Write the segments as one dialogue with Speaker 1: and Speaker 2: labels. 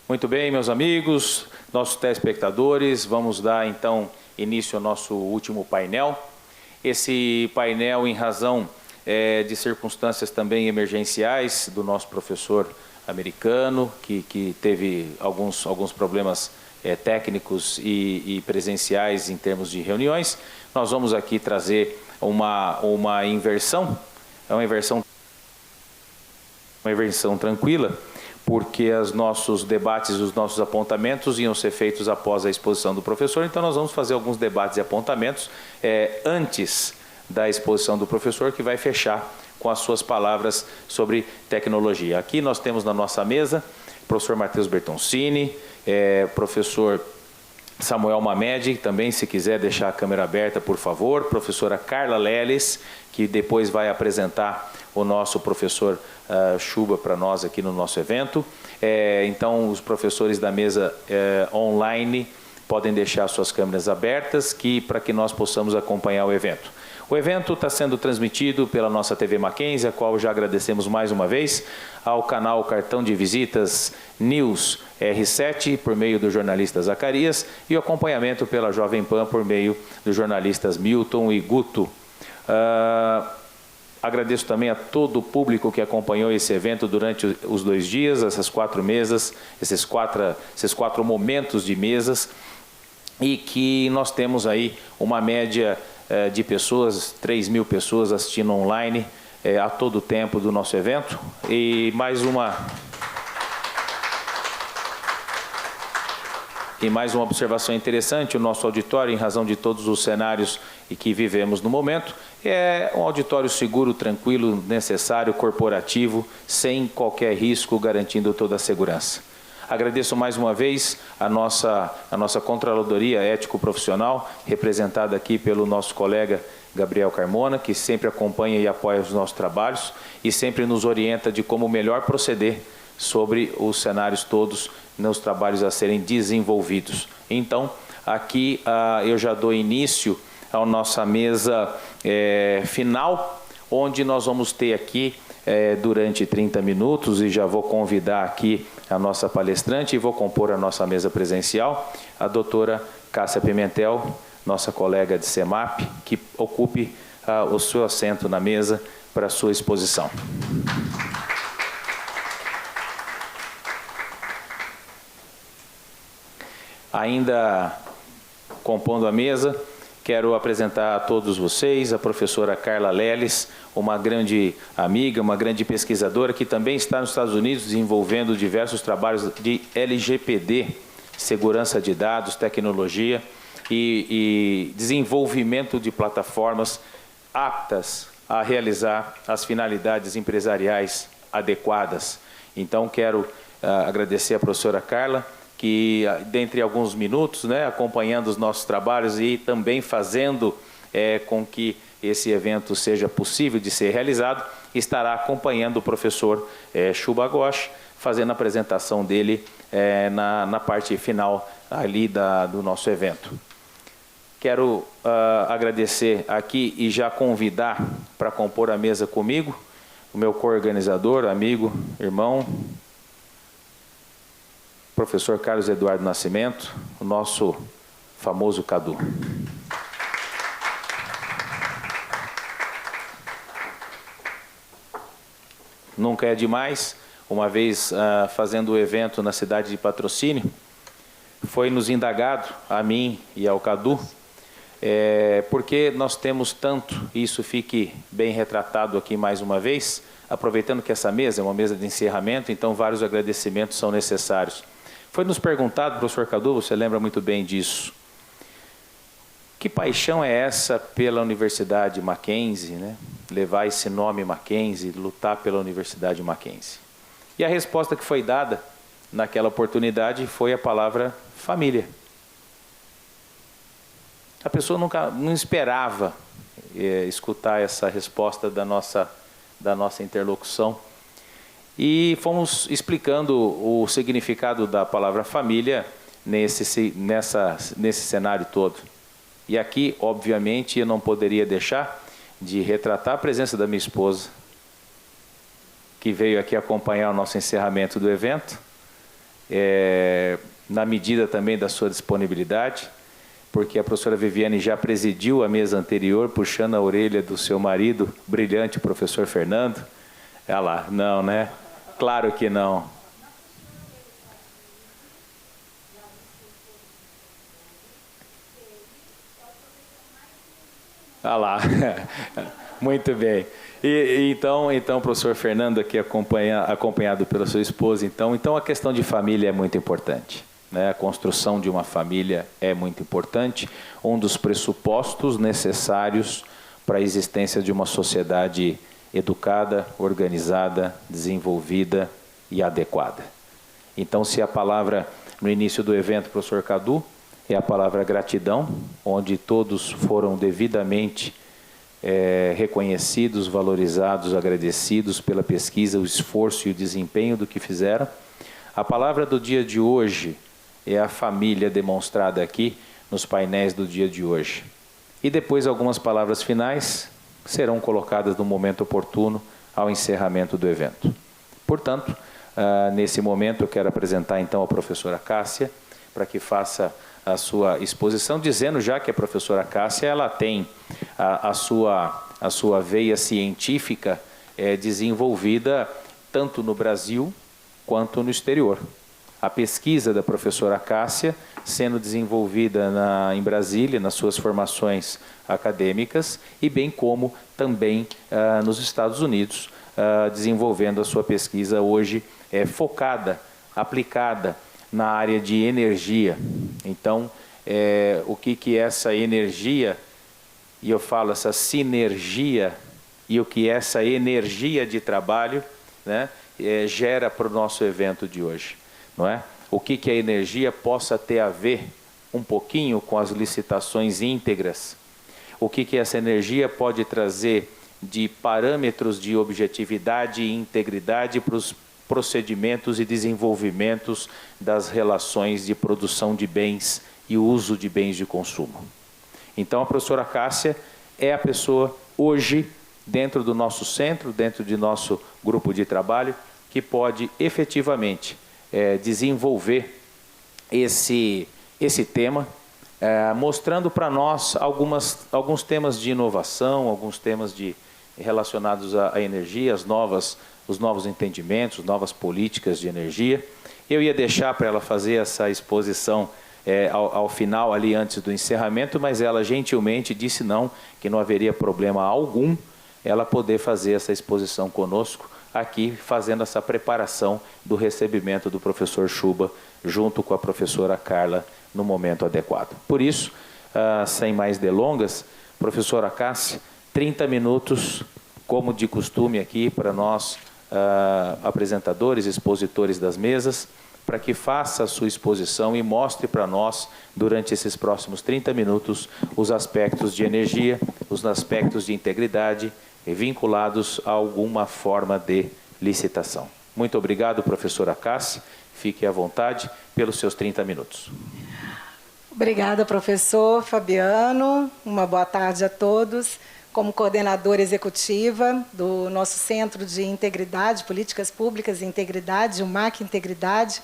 Speaker 1: Muito bem, meus amigos, nossos telespectadores, vamos dar então início ao nosso último painel. Esse painel, em razão de circunstâncias também emergenciais do nosso professor americano, que teve alguns problemas técnicos e presenciais em termos de reuniões, nós vamos aqui trazer uma inversão, uma inversão tranquila, porque os nossos debates, os nossos apontamentos iam ser feitos após a exposição do professor, então nós vamos fazer alguns debates e apontamentos antes da exposição do professor, que vai fechar com as suas palavras sobre tecnologia. Aqui nós temos na nossa mesa o professor Matheus Bertoncini, professor Samuel Mamed, também, se quiser deixar a câmera aberta, por favor, professora Carla Leles, que depois vai apresentar o nosso professor Chuba para nós aqui no nosso evento. Então, os professores da mesa online podem deixar suas câmeras abertas para que nós possamos acompanhar o evento. O evento está sendo transmitido pela nossa TV Mackenzie, a qual já agradecemos mais uma vez, ao canal Cartão de Visitas News R7, por meio do jornalista Zacarias, e o acompanhamento pela Jovem Pan, por meio dos jornalistas Milton e Guto. Agradeço também a todo o público que acompanhou esse evento durante os 2 dias, essas 4 mesas, esses quatro momentos de mesas, e que nós temos aí uma média de pessoas, 3.000 pessoas assistindo online a todo o tempo do nosso evento. E mais uma observação interessante: o nosso auditório, em razão de todos os cenários e que vivemos no momento, é um auditório seguro, tranquilo, necessário, corporativo, sem qualquer risco, garantindo toda a segurança. Agradeço mais uma vez a nossa Controladoria Ético-Profissional, representada aqui pelo nosso colega Gabriel Carmona, que sempre acompanha e apoia os nossos trabalhos e sempre nos orienta de como melhor proceder sobre os cenários todos nos trabalhos a serem desenvolvidos. Então, aqui eu já dou início à nossa mesa final, onde nós vamos ter aqui durante 30 minutos, e já vou convidar aqui a nossa palestrante e vou compor a nossa mesa presencial, a doutora Cássia Pimentel, nossa colega de CEMAP, que ocupe o seu assento na mesa para a sua exposição. Ainda compondo a mesa, quero apresentar a todos vocês a professora Carla Leles, uma grande amiga, uma grande pesquisadora que também está nos Estados Unidos desenvolvendo diversos trabalhos de LGPD, segurança de dados, tecnologia e desenvolvimento de plataformas aptas a realizar as finalidades empresariais adequadas. Então, quero agradecer à professora Carla, que dentre alguns minutos, acompanhando os nossos trabalhos e também fazendo com que esse evento seja possível de ser realizado, estará acompanhando o professor Chuba Ghosh, fazendo a apresentação dele na parte final ali do nosso evento. Quero agradecer aqui e já convidar para compor a mesa comigo o meu co-organizador, amigo, irmão, professor Carlos Eduardo Nascimento, o nosso famoso Cadu. Nunca é demais, uma vez fazendo o evento na cidade de Patrocínio, foi nos indagado, a mim e ao Cadu, porque nós temos tanto, e isso fique bem retratado aqui mais uma vez, aproveitando que essa mesa é uma mesa de encerramento, então vários agradecimentos são necessários. Foi nos perguntado, professor Cadu, você lembra muito bem disso, que paixão é essa pela Universidade Mackenzie, levar esse nome Mackenzie, lutar pela Universidade Mackenzie? E a resposta que foi dada naquela oportunidade foi a palavra família. A pessoa não esperava escutar essa resposta da nossa interlocução. E fomos explicando o significado da palavra família nesse cenário todo. E aqui, obviamente, eu não poderia deixar de retratar a presença da minha esposa, que veio aqui acompanhar o nosso encerramento do evento, na medida também da sua disponibilidade, porque a professora Viviane já presidiu a mesa anterior, puxando a orelha do seu marido, brilhante professor Fernando. Olha lá, não, né? Claro que não. Olha lá, muito bem. Então, professor Fernando aqui acompanhado pela sua esposa, então a questão de família é muito importante, né? A construção de uma família é muito importante, um dos pressupostos necessários para a existência de uma sociedade educada, organizada, desenvolvida e adequada. Então, se a palavra no início do evento, professor Cadu, é a palavra gratidão, onde todos foram devidamente reconhecidos, valorizados, agradecidos pela pesquisa, o esforço e o desempenho do que fizeram. A palavra do dia de hoje é a família demonstrada aqui nos painéis do dia de hoje. E depois algumas palavras finais serão colocadas no momento oportuno ao encerramento do evento. Portanto, nesse momento eu quero apresentar então a professora Cássia, para que faça a sua exposição, dizendo já que a professora Cássia ela tem a sua veia científica desenvolvida tanto no Brasil quanto no exterior. A pesquisa da professora Cássia sendo desenvolvida em Brasília, nas suas formações acadêmicas, e bem como também nos Estados Unidos, desenvolvendo a sua pesquisa hoje focada, aplicada na área de energia. Então, o que é essa energia, e eu falo essa sinergia, e o que essa energia de trabalho, né, gera para o nosso evento de hoje, não é? O que a energia possa ter a ver um pouquinho com as licitações íntegras, o que essa energia pode trazer de parâmetros de objetividade e integridade para os procedimentos e desenvolvimentos das relações de produção de bens e uso de bens de consumo. Então, a professora Cássia é a pessoa, hoje, dentro do nosso centro, dentro de nosso grupo de trabalho, que pode efetivamente desenvolver esse tema, mostrando para nós alguns temas de inovação, alguns temas relacionados à energia, os novos entendimentos, novas políticas de energia. Eu ia deixar para ela fazer essa exposição ao final, ali antes do encerramento, mas ela gentilmente disse não, que não haveria problema algum ela poder fazer essa exposição conosco, aqui fazendo essa preparação do recebimento do professor Chuba, junto com a professora Carla, no momento adequado. Por isso, sem mais delongas, professora Cássia, 30 minutos, como de costume aqui para nós, apresentadores, expositores das mesas, para que faça a sua exposição e mostre para nós, durante esses próximos 30 minutos, os aspectos de energia, os aspectos de integridade, vinculados a alguma forma de licitação. Muito obrigado, professora Cássia. Fique à vontade pelos seus 30 minutos.
Speaker 2: Obrigada, professor Fabiano. Uma boa tarde a todos. Como coordenadora executiva do nosso Centro de Integridade, Políticas Públicas e Integridade, o MAC Integridade,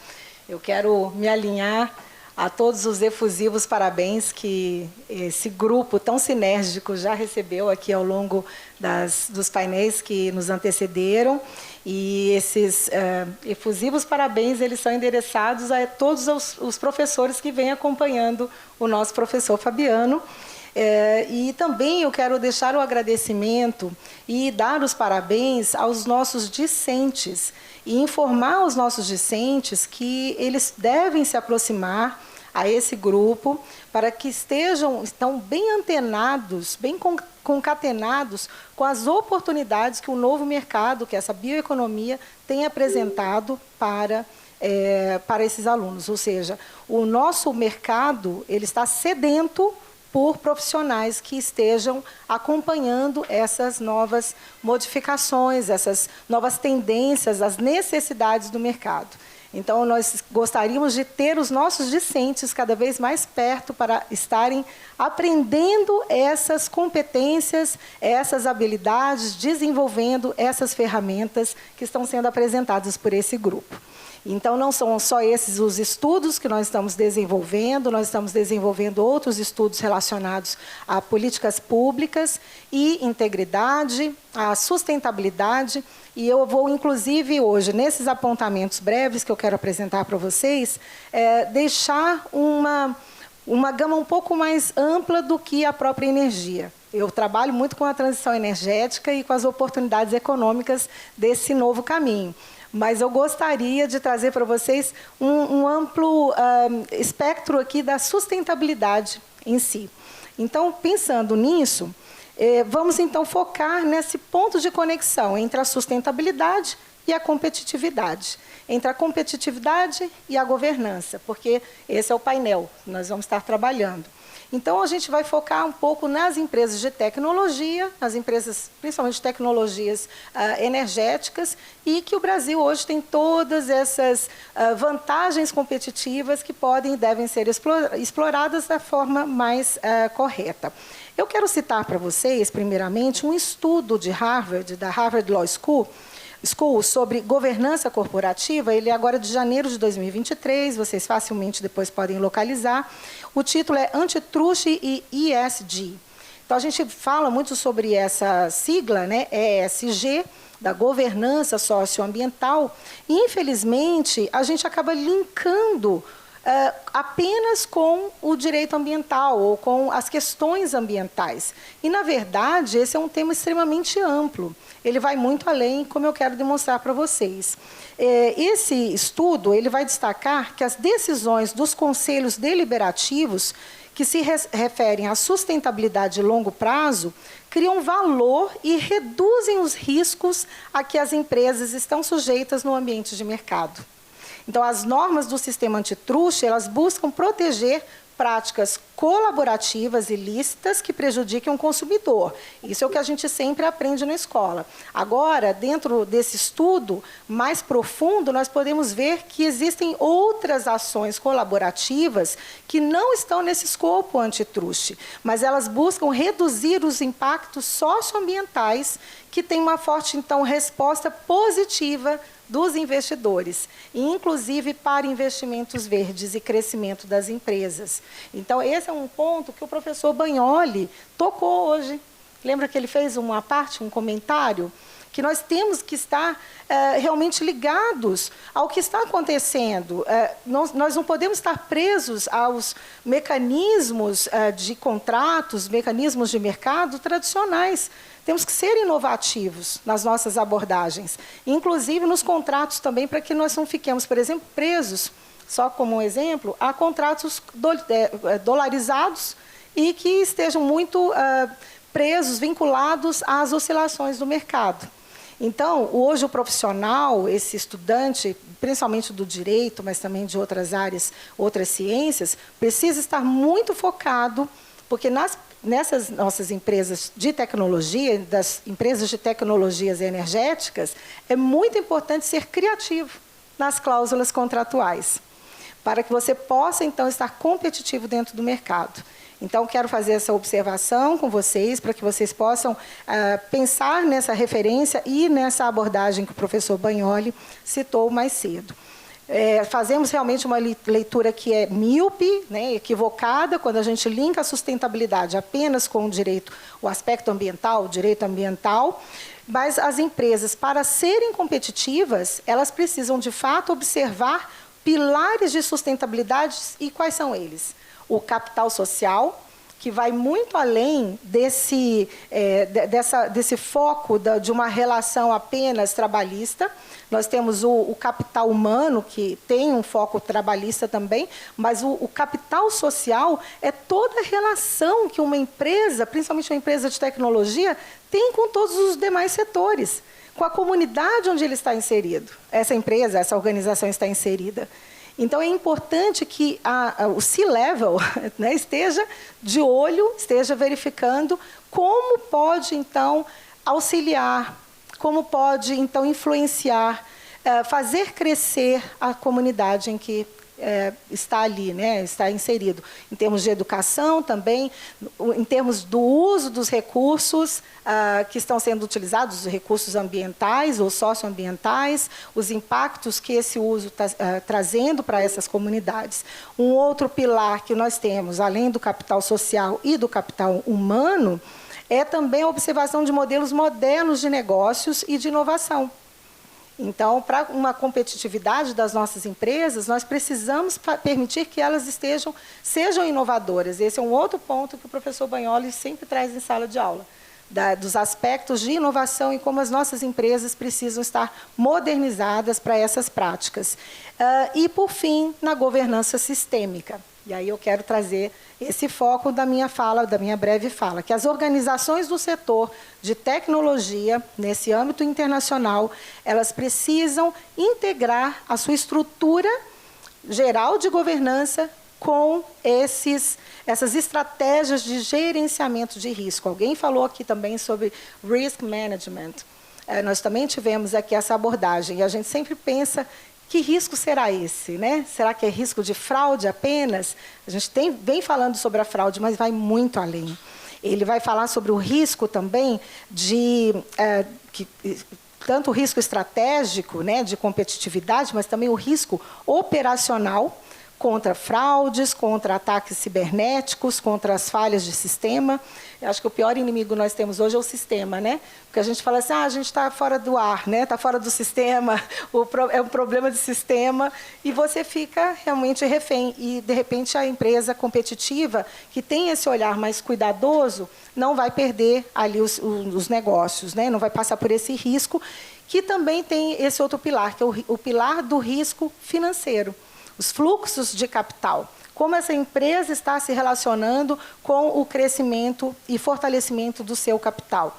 Speaker 2: eu quero me alinhar a todos os efusivos parabéns que esse grupo tão sinérgico já recebeu aqui ao longo dos painéis que nos antecederam. E esses efusivos parabéns, eles são endereçados a todos os professores que vêm acompanhando o nosso professor Fabiano. E também eu quero deixar o agradecimento e dar os parabéns aos nossos discentes e informar os nossos discentes que eles devem se aproximar a esse grupo para que estão bem antenados, bem concatenados com as oportunidades que o novo mercado, que essa bioeconomia tem apresentado para esses alunos. Ou seja, o nosso mercado ele está sedento por profissionais que estejam acompanhando essas novas modificações, essas novas tendências, as necessidades do mercado. Então, nós gostaríamos de ter os nossos discentes cada vez mais perto para estarem aprendendo essas competências, essas habilidades, desenvolvendo essas ferramentas que estão sendo apresentadas por esse grupo. Então, não são só esses os estudos que nós estamos desenvolvendo outros estudos relacionados a políticas públicas e integridade, a sustentabilidade, e eu vou, inclusive, hoje, nesses apontamentos breves que eu quero apresentar para vocês, deixar uma gama um pouco mais ampla do que a própria energia. Eu trabalho muito com a transição energética e com as oportunidades econômicas desse novo caminho. Mas eu gostaria de trazer para vocês um amplo espectro aqui da sustentabilidade em si. Então, pensando nisso, vamos então focar nesse ponto de conexão entre a sustentabilidade e a competitividade, entre a competitividade e a governança, porque esse é o painel que nós vamos estar trabalhando. Então, a gente vai focar um pouco nas empresas de tecnologia, nas empresas, principalmente de tecnologias energéticas, e que o Brasil hoje tem todas essas vantagens competitivas que podem e devem ser exploradas da forma mais correta. Eu quero citar para vocês, primeiramente, um estudo de Harvard, da Harvard Law School, sobre governança corporativa. Ele é agora de janeiro de 2023, vocês facilmente depois podem localizar. O título é Antitrust e ESG. Então, a gente fala muito sobre essa sigla, né, ESG, da governança socioambiental, e, infelizmente, a gente acaba linkando apenas com o direito ambiental ou com as questões ambientais. E, na verdade, esse é um tema extremamente amplo. Ele vai muito além, como eu quero demonstrar para vocês. Esse estudo ele vai destacar que as decisões dos conselhos deliberativos que se referem à sustentabilidade de longo prazo criam valor e reduzem os riscos a que as empresas estão sujeitas no ambiente de mercado. Então, as normas do sistema antitruste, elas buscam proteger práticas colaborativas ilícitas que prejudiquem o consumidor. Isso é o que a gente sempre aprende na escola. Agora, dentro desse estudo mais profundo, nós podemos ver que existem outras ações colaborativas que não estão nesse escopo antitruste, mas elas buscam reduzir os impactos socioambientais que têm uma forte, então, resposta positiva dos investidores, e inclusive para investimentos verdes e crescimento das empresas. Então, esse é um ponto que o professor Bagnoli tocou hoje. Lembra que ele fez um comentário? Que nós temos que estar realmente ligados ao que está acontecendo. Nós não podemos estar presos aos mecanismos de contratos, mecanismos de mercado tradicionais. Temos que ser inovativos nas nossas abordagens, inclusive nos contratos também, para que nós não fiquemos, por exemplo, presos, só como um exemplo, a contratos dolarizados e que estejam muito presos, vinculados às oscilações do mercado. Então, hoje o profissional, esse estudante, principalmente do direito, mas também de outras áreas, outras ciências, precisa estar muito focado, porque nessas nossas empresas de tecnologia, das empresas de tecnologias energéticas, é muito importante ser criativo nas cláusulas contratuais, para que você possa, então, estar competitivo dentro do mercado. Então, quero fazer essa observação com vocês, para que vocês possam pensar nessa referência e nessa abordagem que o professor Bagnoli citou mais cedo. Fazemos realmente uma leitura que é míope, né, equivocada, quando a gente linka a sustentabilidade apenas com o aspecto ambiental, o direito ambiental, mas as empresas, para serem competitivas, elas precisam, de fato, observar pilares de sustentabilidade. E quais são eles? O capital social, que vai muito além desse foco de uma relação apenas trabalhista. Nós temos o capital humano, que tem um foco trabalhista também, mas o capital social é toda a relação que uma empresa, principalmente uma empresa de tecnologia, tem com todos os demais setores, com a comunidade onde ele está inserido. Essa empresa, essa organização está inserida. Então, é importante que o C-Level, né, esteja de olho, esteja verificando como pode, então, auxiliar, como pode, então, influenciar, fazer crescer a comunidade em que está ali, né, está inserido. Em termos de educação também, em termos do uso dos recursos que estão sendo utilizados, os recursos ambientais ou socioambientais, os impactos que esse uso está trazendo para essas comunidades. Um outro pilar que nós temos, além do capital social e do capital humano, é também a observação de modelos modernos de negócios e de inovação. Então, para uma competitividade das nossas empresas, nós precisamos permitir que elas sejam inovadoras. Esse é um outro ponto que o professor Bagnoli sempre traz em sala de aula, dos aspectos de inovação e como as nossas empresas precisam estar modernizadas para essas práticas. E, por fim, na governança sistêmica. E aí eu quero trazer esse foco da minha fala, da minha breve fala, que as organizações do setor de tecnologia, nesse âmbito internacional, elas precisam integrar a sua estrutura geral de governança com essas estratégias de gerenciamento de risco. Alguém falou aqui também sobre risk management. Nós também tivemos aqui essa abordagem, e a gente sempre pensa: que risco será esse, né? Será que é risco de fraude apenas? A gente vem falando sobre a fraude, mas vai muito além. Ele vai falar sobre o risco também tanto o risco estratégico, né, de competitividade, mas também o risco operacional, contra fraudes, contra ataques cibernéticos, contra as falhas de sistema. Eu acho que o pior inimigo que nós temos hoje é o sistema, né? Porque a gente fala assim: a gente está fora do ar, né? Está fora do sistema, é um problema de sistema, e você fica realmente refém. E, de repente, a empresa competitiva, que tem esse olhar mais cuidadoso, não vai perder ali os negócios, né? Não vai passar por esse risco, que também tem esse outro pilar, que é o pilar do risco financeiro. Os fluxos de capital, como essa empresa está se relacionando com o crescimento e fortalecimento do seu capital.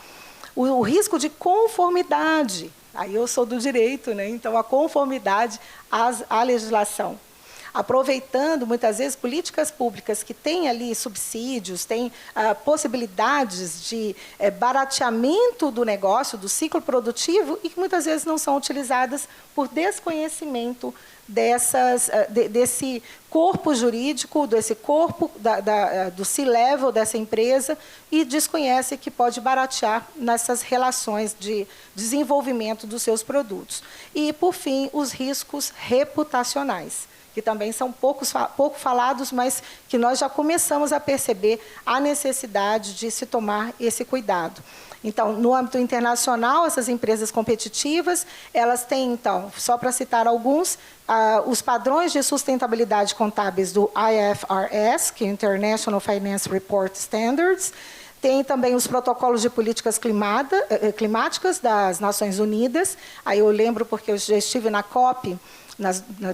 Speaker 2: O risco de conformidade, aí eu sou do direito, né? Então a conformidade à legislação. Aproveitando, muitas vezes, políticas públicas que têm ali subsídios, têm possibilidades de barateamento do negócio, do ciclo produtivo, e que muitas vezes não são utilizadas por desconhecimento desse corpo jurídico, desse corpo do C-level dessa empresa, e desconhece que pode baratear nessas relações de desenvolvimento dos seus produtos. E, por fim, os riscos reputacionais, que também são pouco falados, mas que nós já começamos a perceber a necessidade de se tomar esse cuidado. Então, no âmbito internacional, essas empresas competitivas, elas têm, então, só para citar alguns, os padrões de sustentabilidade contábeis do IFRS, que é International Finance Report Standards. Tem também os protocolos de políticas climáticas das Nações Unidas. Aí eu lembro porque eu já estive na COP,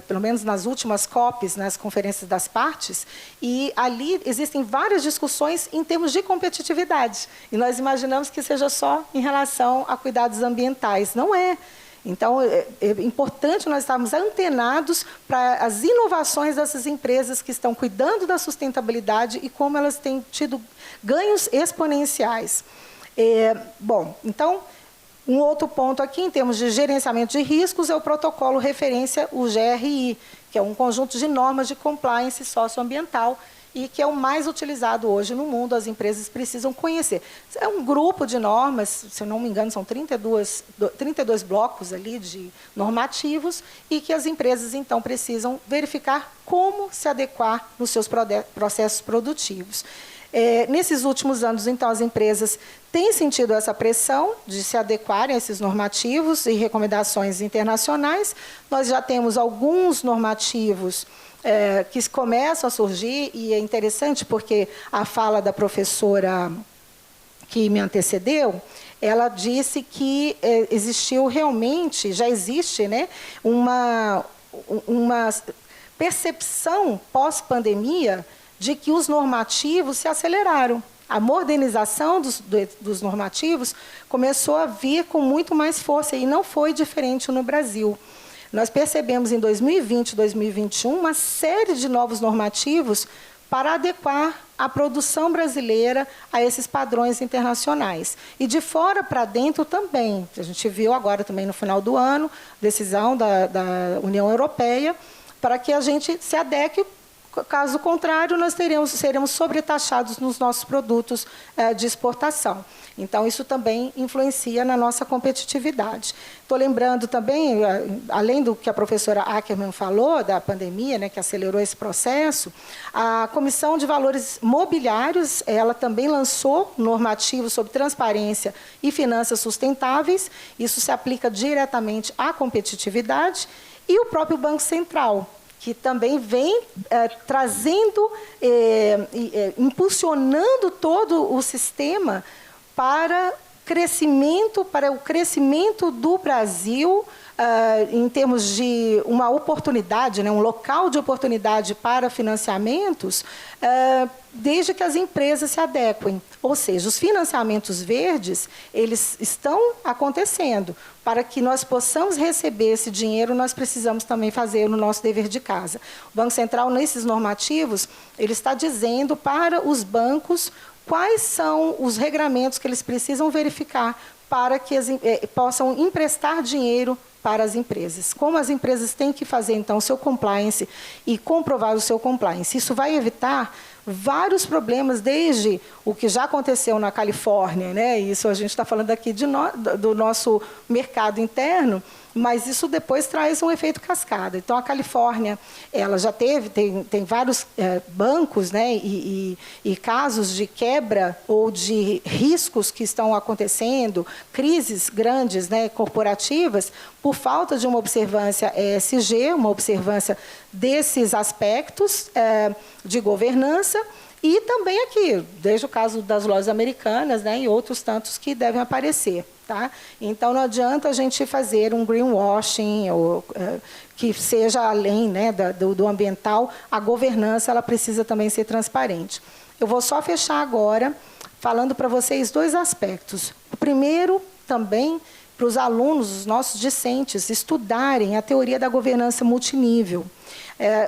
Speaker 2: pelo menos nas últimas COPs, nas conferências das partes, e ali existem várias discussões em termos de competitividade. E nós imaginamos que seja só em relação a cuidados ambientais. Não é. Então, é importante nós estarmos antenados para as inovações dessas empresas que estão cuidando da sustentabilidade e como elas têm tido ganhos exponenciais. Bom, então, um outro ponto aqui, em termos de gerenciamento de riscos, é o protocolo referência, o GRI, que é um conjunto de normas de compliance socioambiental e que é o mais utilizado hoje no mundo, as empresas precisam conhecer. É um grupo de normas, se eu não me engano, são 32 blocos ali de normativos, e que as empresas, então, precisam verificar como se adequar nos seus processos produtivos. Nesses últimos anos, então, as empresas têm sentido essa pressão de se adequarem a esses normativos e recomendações internacionais. Nós já temos alguns normativos que começam a surgir, e é interessante porque a fala da professora que me antecedeu, ela disse que existiu realmente, já existe, né, uma percepção pós-pandemia de que os normativos se aceleraram. A modernização dos normativos começou a vir com muito mais força, e não foi diferente no Brasil. Nós percebemos em 2020 e 2021 uma série de novos normativos para adequar a produção brasileira a esses padrões internacionais. E de fora para dentro também. A gente viu agora também no final do ano, decisão da União Europeia, para que a gente se adeque. Caso contrário, nós seremos sobretaxados nos nossos produtos de exportação. Então, isso também influencia na nossa competitividade. Estou lembrando também, além do que a professora Ackermann falou, da pandemia, né, que acelerou esse processo, a Comissão de Valores Mobiliários, ela também lançou normativos sobre transparência e finanças sustentáveis. Isso se aplica diretamente à competitividade. E o próprio Banco Central, que também vem trazendo, impulsionando todo o sistema para o crescimento do Brasil, em termos de uma oportunidade, né, um local de oportunidade para financiamentos, desde que as empresas se adequem. Ou seja, os financiamentos verdes, eles estão acontecendo. Para que nós possamos receber esse dinheiro, nós precisamos também fazer o nosso dever de casa. O Banco Central, nesses normativos, ele está dizendo para os bancos quais são os regramentos que eles precisam verificar para que possam emprestar dinheiro para as empresas. Como as empresas têm que fazer, então, o seu compliance e comprovar o seu compliance. Isso vai evitar vários problemas, desde o que já aconteceu na Califórnia, né? Isso a gente está falando aqui do nosso mercado interno, mas isso depois traz um efeito cascada. Então, a Califórnia, ela já tem vários bancos, né, e casos de quebra ou de riscos que estão acontecendo, crises grandes, né, corporativas, por falta de uma observância ESG, uma observância desses aspectos de governança. E também aqui, desde o caso das lojas americanas, né, e outros tantos que devem aparecer. Tá? Então, não adianta a gente fazer um greenwashing, que seja além, né, do ambiental, a governança ela precisa também ser transparente. Eu vou só fechar agora falando para vocês dois aspectos. O primeiro, também, para os alunos, os nossos discentes, estudarem a teoria da governança multinível.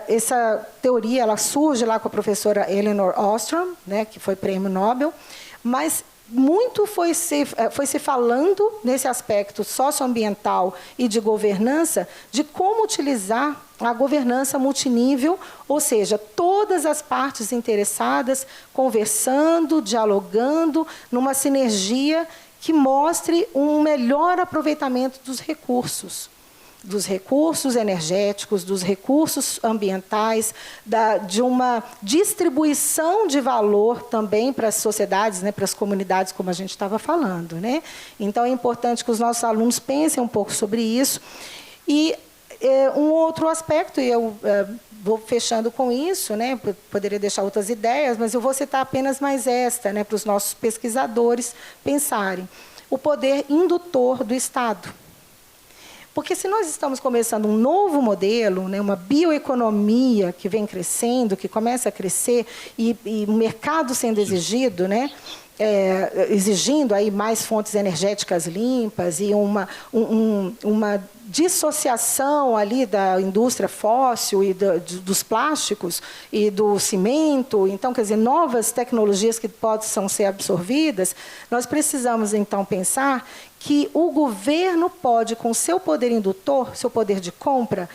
Speaker 2: Essa teoria ela surge lá com a professora Elinor Ostrom, né, que foi prêmio Nobel, mas muito foi se falando nesse aspecto socioambiental e de governança, de como utilizar a governança multinível, ou seja, todas as partes interessadas conversando, dialogando, numa sinergia que mostre um melhor aproveitamento dos recursos energéticos, dos recursos ambientais, de uma distribuição de valor também para as sociedades, né, para as comunidades, como a gente estava falando, né? Então, é importante que os nossos alunos pensem um pouco sobre isso. E um outro aspecto, e eu vou fechando com isso, né, poderia deixar outras ideias, mas eu vou citar apenas mais esta, né, para os nossos pesquisadores pensarem. O poder indutor do Estado. Porque se nós estamos começando um novo modelo, né, uma bioeconomia que vem crescendo, que começa a crescer, e o mercado sendo exigido, né, exigindo aí mais fontes energéticas limpas e uma dissociação ali da indústria fóssil e dos plásticos e do cimento, então, quer dizer, novas tecnologias que possam ser absorvidas, nós precisamos, então, pensar que o governo pode, com seu poder indutor, seu poder de compra,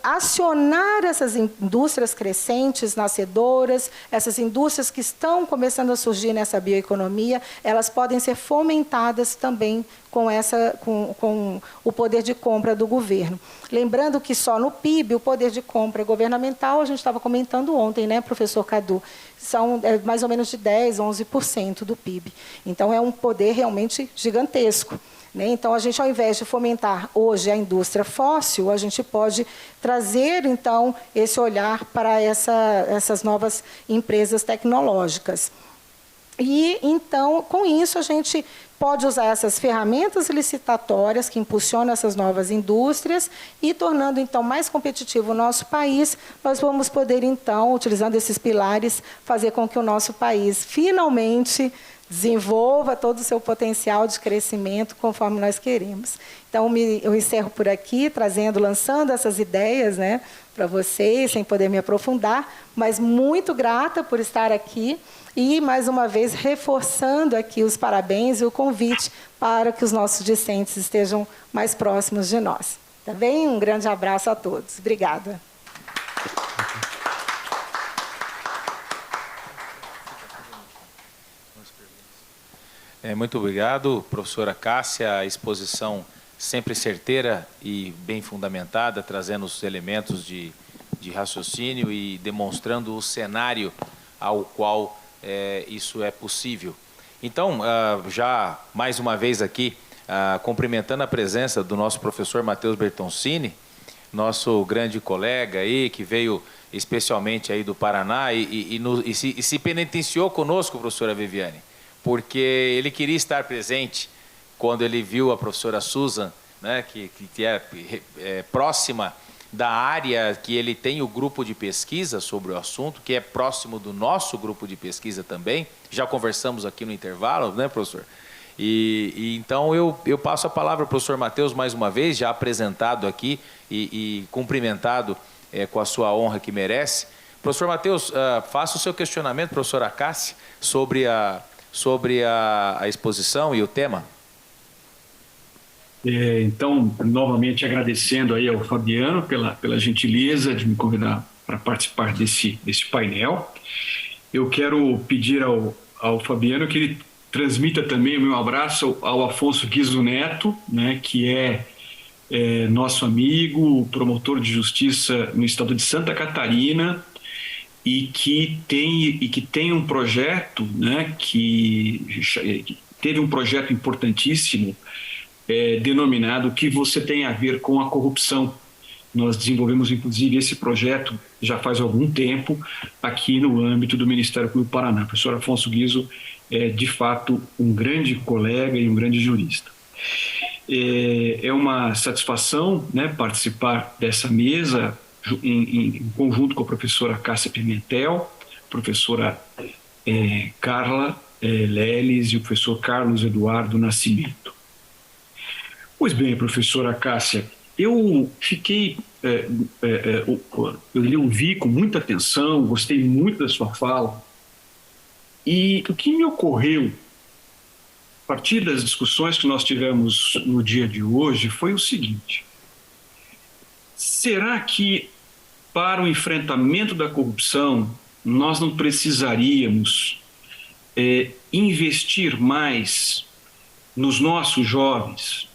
Speaker 2: acionar essas indústrias crescentes, nascedoras, essas indústrias que estão começando a surgir nessa bioeconomia, elas podem ser fomentadas também com o poder de compra do governo. Lembrando que só no PIB, o poder de compra governamental, a gente estava comentando ontem, né, professor Cadu, são mais ou menos de 10%, 11% do PIB. Então, é um poder realmente gigantesco. Então, a gente, ao invés de fomentar hoje a indústria fóssil, a gente pode trazer, então, esse olhar para essas novas empresas tecnológicas. E, então, com isso, a gente pode usar essas ferramentas licitatórias que impulsionam essas novas indústrias e, tornando, então, mais competitivo o nosso país, nós vamos poder, então, utilizando esses pilares, fazer com que o nosso país, finalmente, desenvolva todo o seu potencial de crescimento conforme nós queremos. Então, eu encerro por aqui, lançando essas ideias, né, para vocês, sem poder me aprofundar, mas muito grata por estar aqui e, mais uma vez, reforçando aqui os parabéns e o convite para que os nossos discentes estejam mais próximos de nós. Tá bem? Um grande abraço a todos. Obrigada.
Speaker 1: Muito obrigado, professora Cássia. A exposição sempre certeira e bem fundamentada, trazendo os elementos de raciocínio e demonstrando o cenário ao qual isso é possível. Então, já mais uma vez aqui, cumprimentando a presença do nosso professor Matheus Bertoncini, nosso grande colega aí, que veio especialmente aí do Paraná e se penitenciou conosco, professora Viviane, porque ele queria estar presente quando ele viu a professora Susan, né, que é próxima da área que ele tem o grupo de pesquisa sobre o assunto, que é próximo do nosso grupo de pesquisa também. Já conversamos aqui no intervalo, né, professor? Então eu passo a palavra ao professor Matheus mais uma vez, já apresentado aqui e cumprimentado com a sua honra que merece. Professor Matheus, faça o seu questionamento, professora Cássia, sobre a exposição e o tema.
Speaker 3: Então, novamente agradecendo aí ao Fabiano pela gentileza de me convidar para participar desse painel. Eu quero pedir ao Fabiano que ele transmita também o meu abraço ao Afonso Guizo Neto, né, que é nosso amigo, promotor de justiça no estado de Santa Catarina, e que tem um projeto, né, que teve um projeto importantíssimo, denominado Que Você Tem a Ver com a Corrupção. Nós desenvolvemos, inclusive, esse projeto já faz algum tempo aqui no âmbito do Ministério Público do Paraná. O professor Afonso Guizo é, de fato, um grande colega e um grande jurista. É uma satisfação, né, participar dessa mesa em conjunto com a professora Cássia Pimentel, professora Carla Leles e o professor Carlos Eduardo Nascimento. Pois bem, professora Cássia, eu lhe ouvi com muita atenção, gostei muito da sua fala, e o que me ocorreu a partir das discussões que nós tivemos no dia de hoje foi o seguinte: será que para o enfrentamento da corrupção nós não precisaríamos investir mais nos nossos jovens,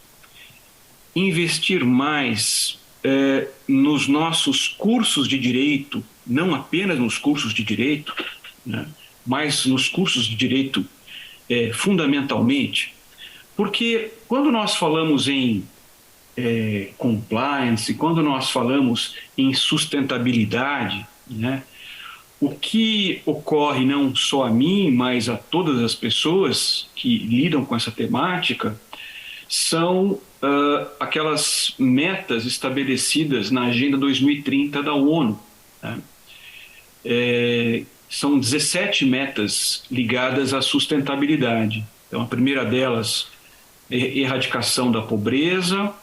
Speaker 3: investir mais nos nossos cursos de direito, não apenas nos cursos de direito, né, mas nos cursos de direito fundamentalmente? Porque quando nós falamos em compliance, quando nós falamos em sustentabilidade, né, o que ocorre não só a mim, mas a todas as pessoas que lidam com essa temática, são aquelas metas estabelecidas na Agenda 2030 da ONU. Né? São 17 metas ligadas à sustentabilidade. Então, a primeira delas é erradicação da pobreza,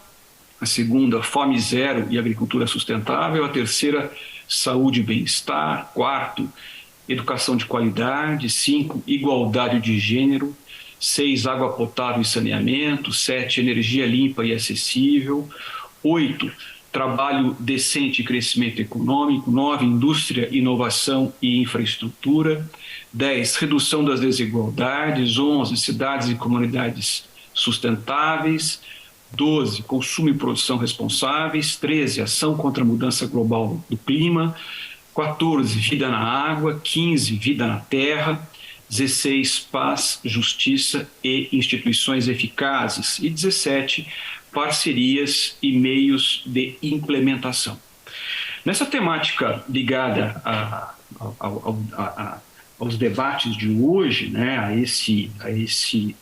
Speaker 3: a segunda, fome zero e agricultura sustentável, a terceira, saúde e bem-estar, quarto, educação de qualidade, 5, igualdade de gênero, 6, água potável e saneamento, 7, energia limpa e acessível, 8, trabalho decente e crescimento econômico, 9, indústria, inovação e infraestrutura, 10, redução das desigualdades, 11, cidades e comunidades sustentáveis, 12, consumo e produção responsáveis, 13, ação contra a mudança global do clima, 14, vida na água, 15, vida na terra, 16, paz, justiça e instituições eficazes, e 17, parcerias e meios de implementação. Nessa temática ligada aos debates de hoje, né, a esse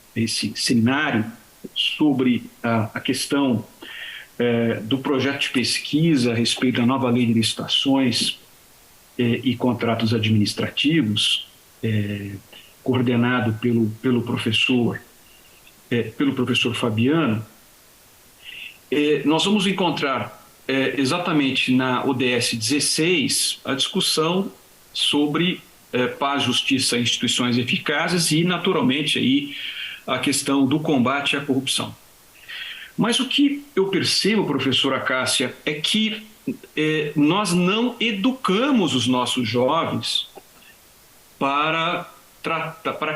Speaker 3: seminário sobre a questão do projeto de pesquisa a respeito da nova lei de licitações e contratos administrativos, coordenado pelo professor Fabiano, nós vamos encontrar exatamente na ODS 16 a discussão sobre paz, justiça e instituições eficazes e, naturalmente, aí, a questão do combate à corrupção. Mas o que eu percebo, professora Cássia, é que nós não educamos os nossos jovens para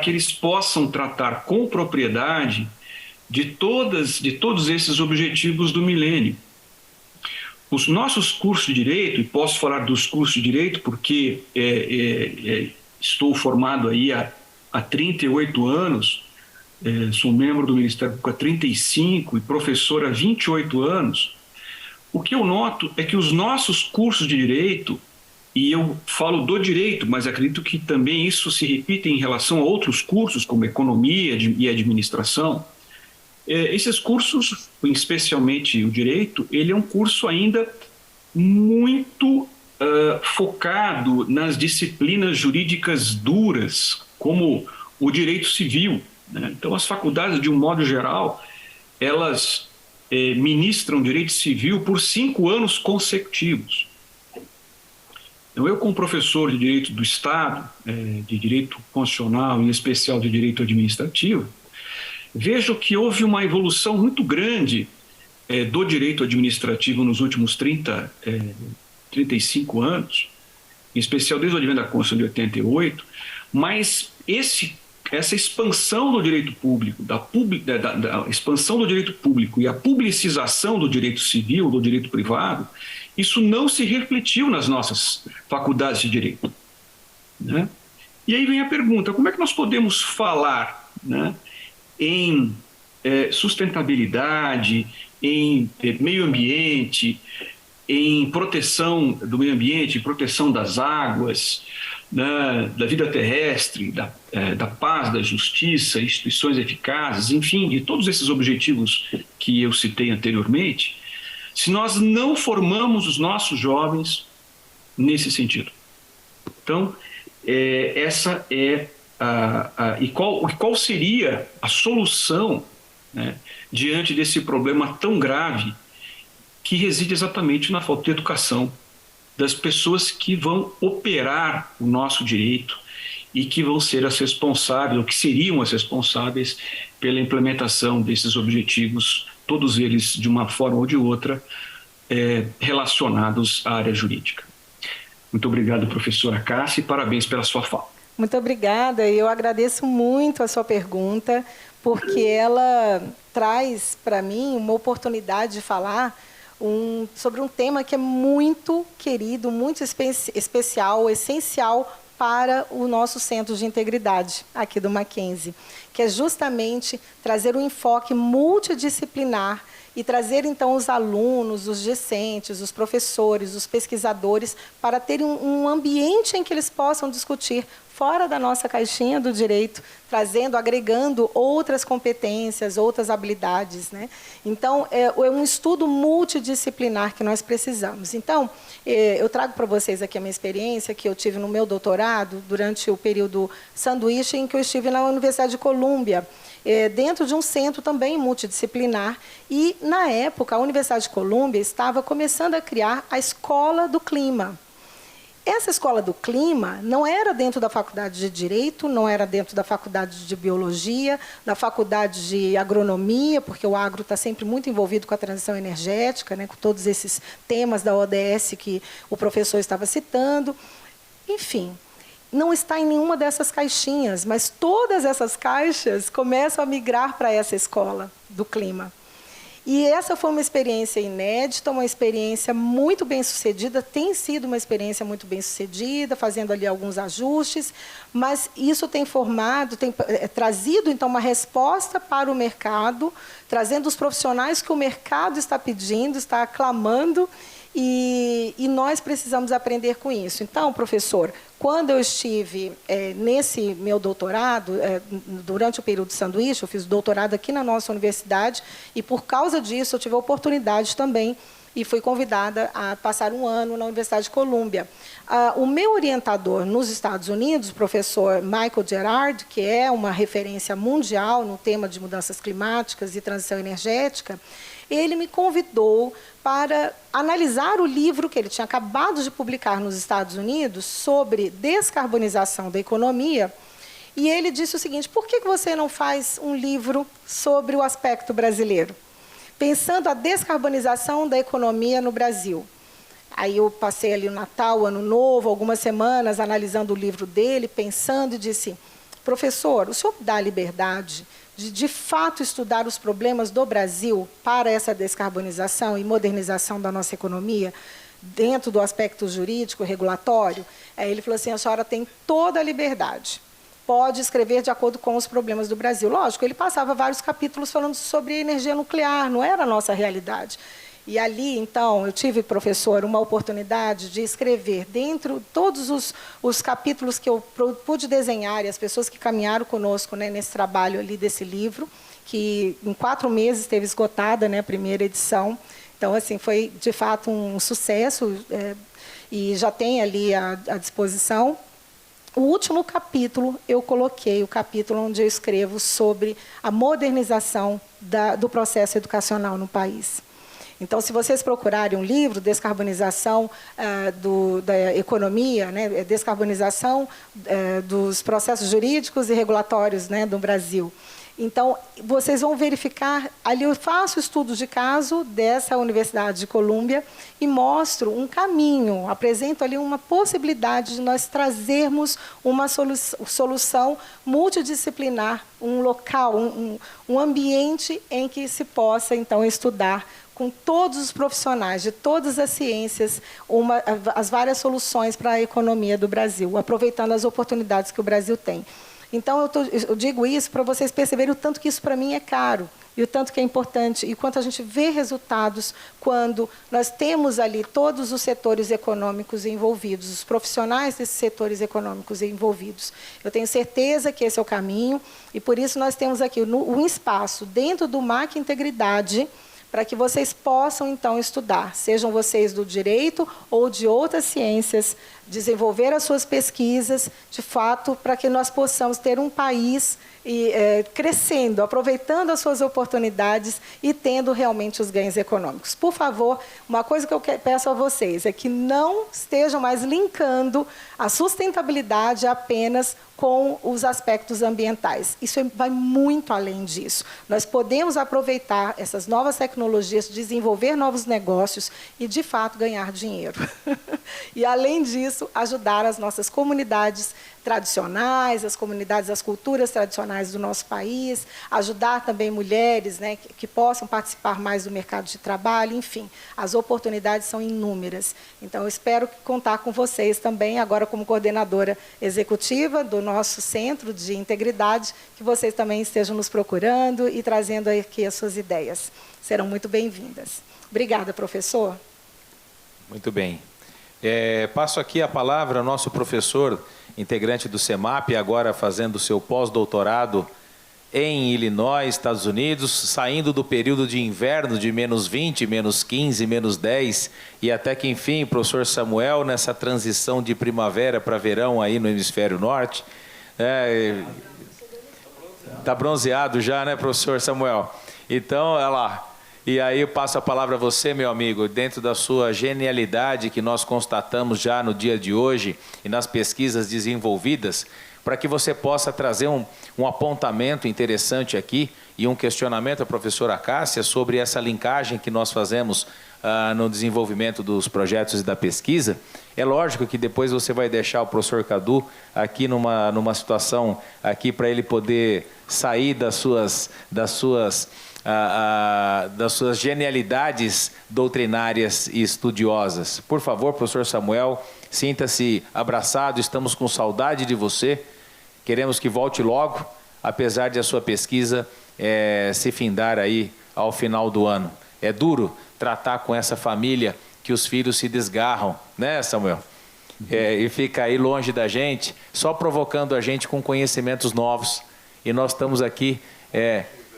Speaker 3: que eles possam tratar com propriedade de todos esses objetivos do milênio. Os nossos cursos de Direito, e posso falar dos cursos de Direito porque estou formado aí há 38 anos, sou membro do Ministério Público há 35 e professor há 28 anos, o que eu noto é que os nossos cursos de Direito, e eu falo do Direito, mas acredito que também isso se repite em relação a outros cursos, como Economia e Administração, esses cursos, especialmente o Direito, ele é um curso ainda muito focado nas disciplinas jurídicas duras, como o Direito Civil, né? Então, as faculdades, de um modo geral, elas ministram Direito Civil por 5 anos consecutivos. Então, eu, como professor de Direito do Estado, de Direito Constitucional, em especial de Direito Administrativo, vejo que houve uma evolução muito grande do direito administrativo nos últimos 35 anos, em especial desde o advento da Constituição de 88, mas essa expansão do direito público, da expansão do direito público e a publicização do direito civil, do direito privado, isso não se refletiu nas nossas faculdades de direito, né? E aí vem a pergunta, como é que nós podemos falar, né, em sustentabilidade, em meio ambiente, em proteção do meio ambiente, proteção das águas, da vida terrestre, da paz, da justiça, instituições eficazes, enfim, de todos esses objetivos que eu citei anteriormente, se nós não formamos os nossos jovens nesse sentido. Então, essa é e qual seria a solução, né, diante desse problema tão grave que reside exatamente na falta de educação das pessoas que vão operar o nosso direito e que vão ser as responsáveis, ou que seriam as responsáveis pela implementação desses objetivos, todos eles de uma forma ou de outra relacionados à área jurídica. Muito obrigado, professora Cássia, e parabéns pela sua fala.
Speaker 2: Muito obrigada, e eu agradeço muito a sua pergunta, porque ela traz para mim uma oportunidade de falar sobre um tema que é muito querido, muito especial, essencial para o nosso Centro de Integridade aqui do Mackenzie, que é justamente trazer um enfoque multidisciplinar e trazer, então, os alunos, os discentes, os professores, os pesquisadores, para terem um ambiente em que eles possam discutir fora da nossa caixinha do direito, trazendo, agregando outras competências, outras habilidades, né? Então, é um estudo multidisciplinar que nós precisamos. Então, eu trago para vocês aqui a minha experiência que eu tive no meu doutorado, durante o período sanduíche, em que eu estive na Universidade de Colômbia, dentro de um centro também multidisciplinar, e, na época, a Universidade de Colômbia estava começando a criar a Escola do Clima. Essa Escola do Clima não era dentro da Faculdade de Direito, não era dentro da Faculdade de Biologia, da Faculdade de Agronomia, porque o agro está sempre muito envolvido com a transição energética, né, com todos esses temas da ODS que o professor estava citando. Enfim, não está em nenhuma dessas caixinhas, mas todas essas caixas começam a migrar para essa Escola do Clima. E essa foi uma experiência inédita, uma experiência muito bem-sucedida, tem sido uma experiência muito bem-sucedida, fazendo ali alguns ajustes, mas isso tem formado, tem trazido, então, uma resposta para o mercado, trazendo os profissionais que o mercado está pedindo, está aclamando, e nós precisamos aprender com isso. Então, professor, quando eu estive nesse meu doutorado, durante o período de sanduíche, eu fiz doutorado aqui na nossa universidade, e por causa disso eu tive a oportunidade também, e fui convidada a passar um ano na Universidade de Colômbia. O meu orientador nos Estados Unidos, o professor Michael Gerard, que é uma referência mundial no tema de mudanças climáticas e transição energética, ele me convidou para analisar o livro que ele tinha acabado de publicar nos Estados Unidos sobre descarbonização da economia, e ele disse o seguinte: por que você não faz um livro sobre o aspecto brasileiro? pensando a descarbonização da economia no Brasil. Aí eu passei ali o Natal, o Ano Novo, algumas semanas analisando o livro dele, pensando e disse, professor, o senhor dá a liberdade de fato estudar os problemas do Brasil para essa descarbonização e modernização da nossa economia, dentro do aspecto jurídico, regulatório? Aí ele falou assim, a senhora tem toda a liberdade, pode escrever de acordo com os problemas do Brasil. Lógico, ele passava vários capítulos falando sobre energia nuclear, não era a nossa realidade. E ali, então, eu tive, professor, uma oportunidade de escrever dentro de todos os capítulos que eu pude desenhar, e as pessoas que caminharam conosco, né, nesse trabalho ali desse livro, que em 4 meses esteve esgotada, né, a primeira edição. Então, assim, foi, de fato, um sucesso, e já tem ali à disposição. O último capítulo, eu coloquei o capítulo onde eu escrevo sobre a modernização do processo educacional no país. Então, se vocês procurarem um livro, Descarbonização da Economia, né, Descarbonização dos Processos Jurídicos e Regulatórios, né, do Brasil. Então, vocês vão verificar, ali eu faço estudos de caso dessa Universidade de Colômbia e mostro um caminho, apresento ali uma possibilidade de nós trazermos uma solução multidisciplinar, um local, um ambiente em que se possa, então, estudar com todos os profissionais de todas as ciências, as várias soluções para a economia do Brasil, aproveitando as oportunidades que o Brasil tem. Então, eu digo isso para vocês perceberem o tanto que isso para mim é caro, e o tanto que é importante, e quanto a gente vê resultados quando nós temos ali todos os setores econômicos envolvidos, os profissionais desses setores econômicos envolvidos. Eu tenho certeza que esse é o caminho, e por isso nós temos aqui um espaço dentro do MAC Integridade, para que vocês possam, então, estudar, sejam vocês do direito ou de outras ciências, desenvolver as suas pesquisas, de fato, para que nós possamos ter um país crescendo, aproveitando as suas oportunidades e tendo realmente os ganhos econômicos. Por favor, uma coisa que eu peço a vocês é que não estejam mais linkando a sustentabilidade apenas com os aspectos ambientais. Isso vai muito além disso. Nós podemos aproveitar essas novas tecnologias, desenvolver novos negócios e, de fato, ganhar dinheiro. E, além disso, ajudar as nossas comunidades tradicionais, as culturas tradicionais do nosso país, ajudar também mulheres, né, que possam participar mais do mercado de trabalho, enfim, as oportunidades são inúmeras. Então, eu espero contar com vocês também, agora como coordenadora executiva do nosso Centro de Integridade, que vocês também estejam nos procurando e trazendo aqui as suas ideias. Serão muito bem-vindas. Obrigada, professor.
Speaker 1: Muito bem. Passo aqui a palavra ao nosso professor, integrante do CEMAP, agora fazendo o seu pós-doutorado em Illinois, Estados Unidos, saindo do período de inverno de -20, -15, -10, e até que, enfim, professor Samuel, nessa transição de primavera para verão aí no hemisfério norte. Está bronzeado já, né, professor Samuel? Então, olha lá. E aí eu passo a palavra a você, meu amigo, dentro da sua genialidade que nós constatamos já no dia de hoje e nas pesquisas desenvolvidas, para que você possa trazer um apontamento interessante aqui e um questionamento à professora Cássia sobre essa linkagem que nós fazemos no desenvolvimento dos projetos e da pesquisa. É lógico que depois você vai deixar o professor Cadu aqui numa situação aqui para ele poder sair das suas genialidades doutrinárias e estudiosas. Por favor, professor Samuel, sinta-se abraçado, estamos com saudade de você, queremos que volte logo, apesar de a sua pesquisa se findar aí ao final do ano. É duro tratar com essa família que os filhos se desgarram, né, Samuel? E fica aí longe da gente, só provocando a gente com conhecimentos novos, e nós estamos aqui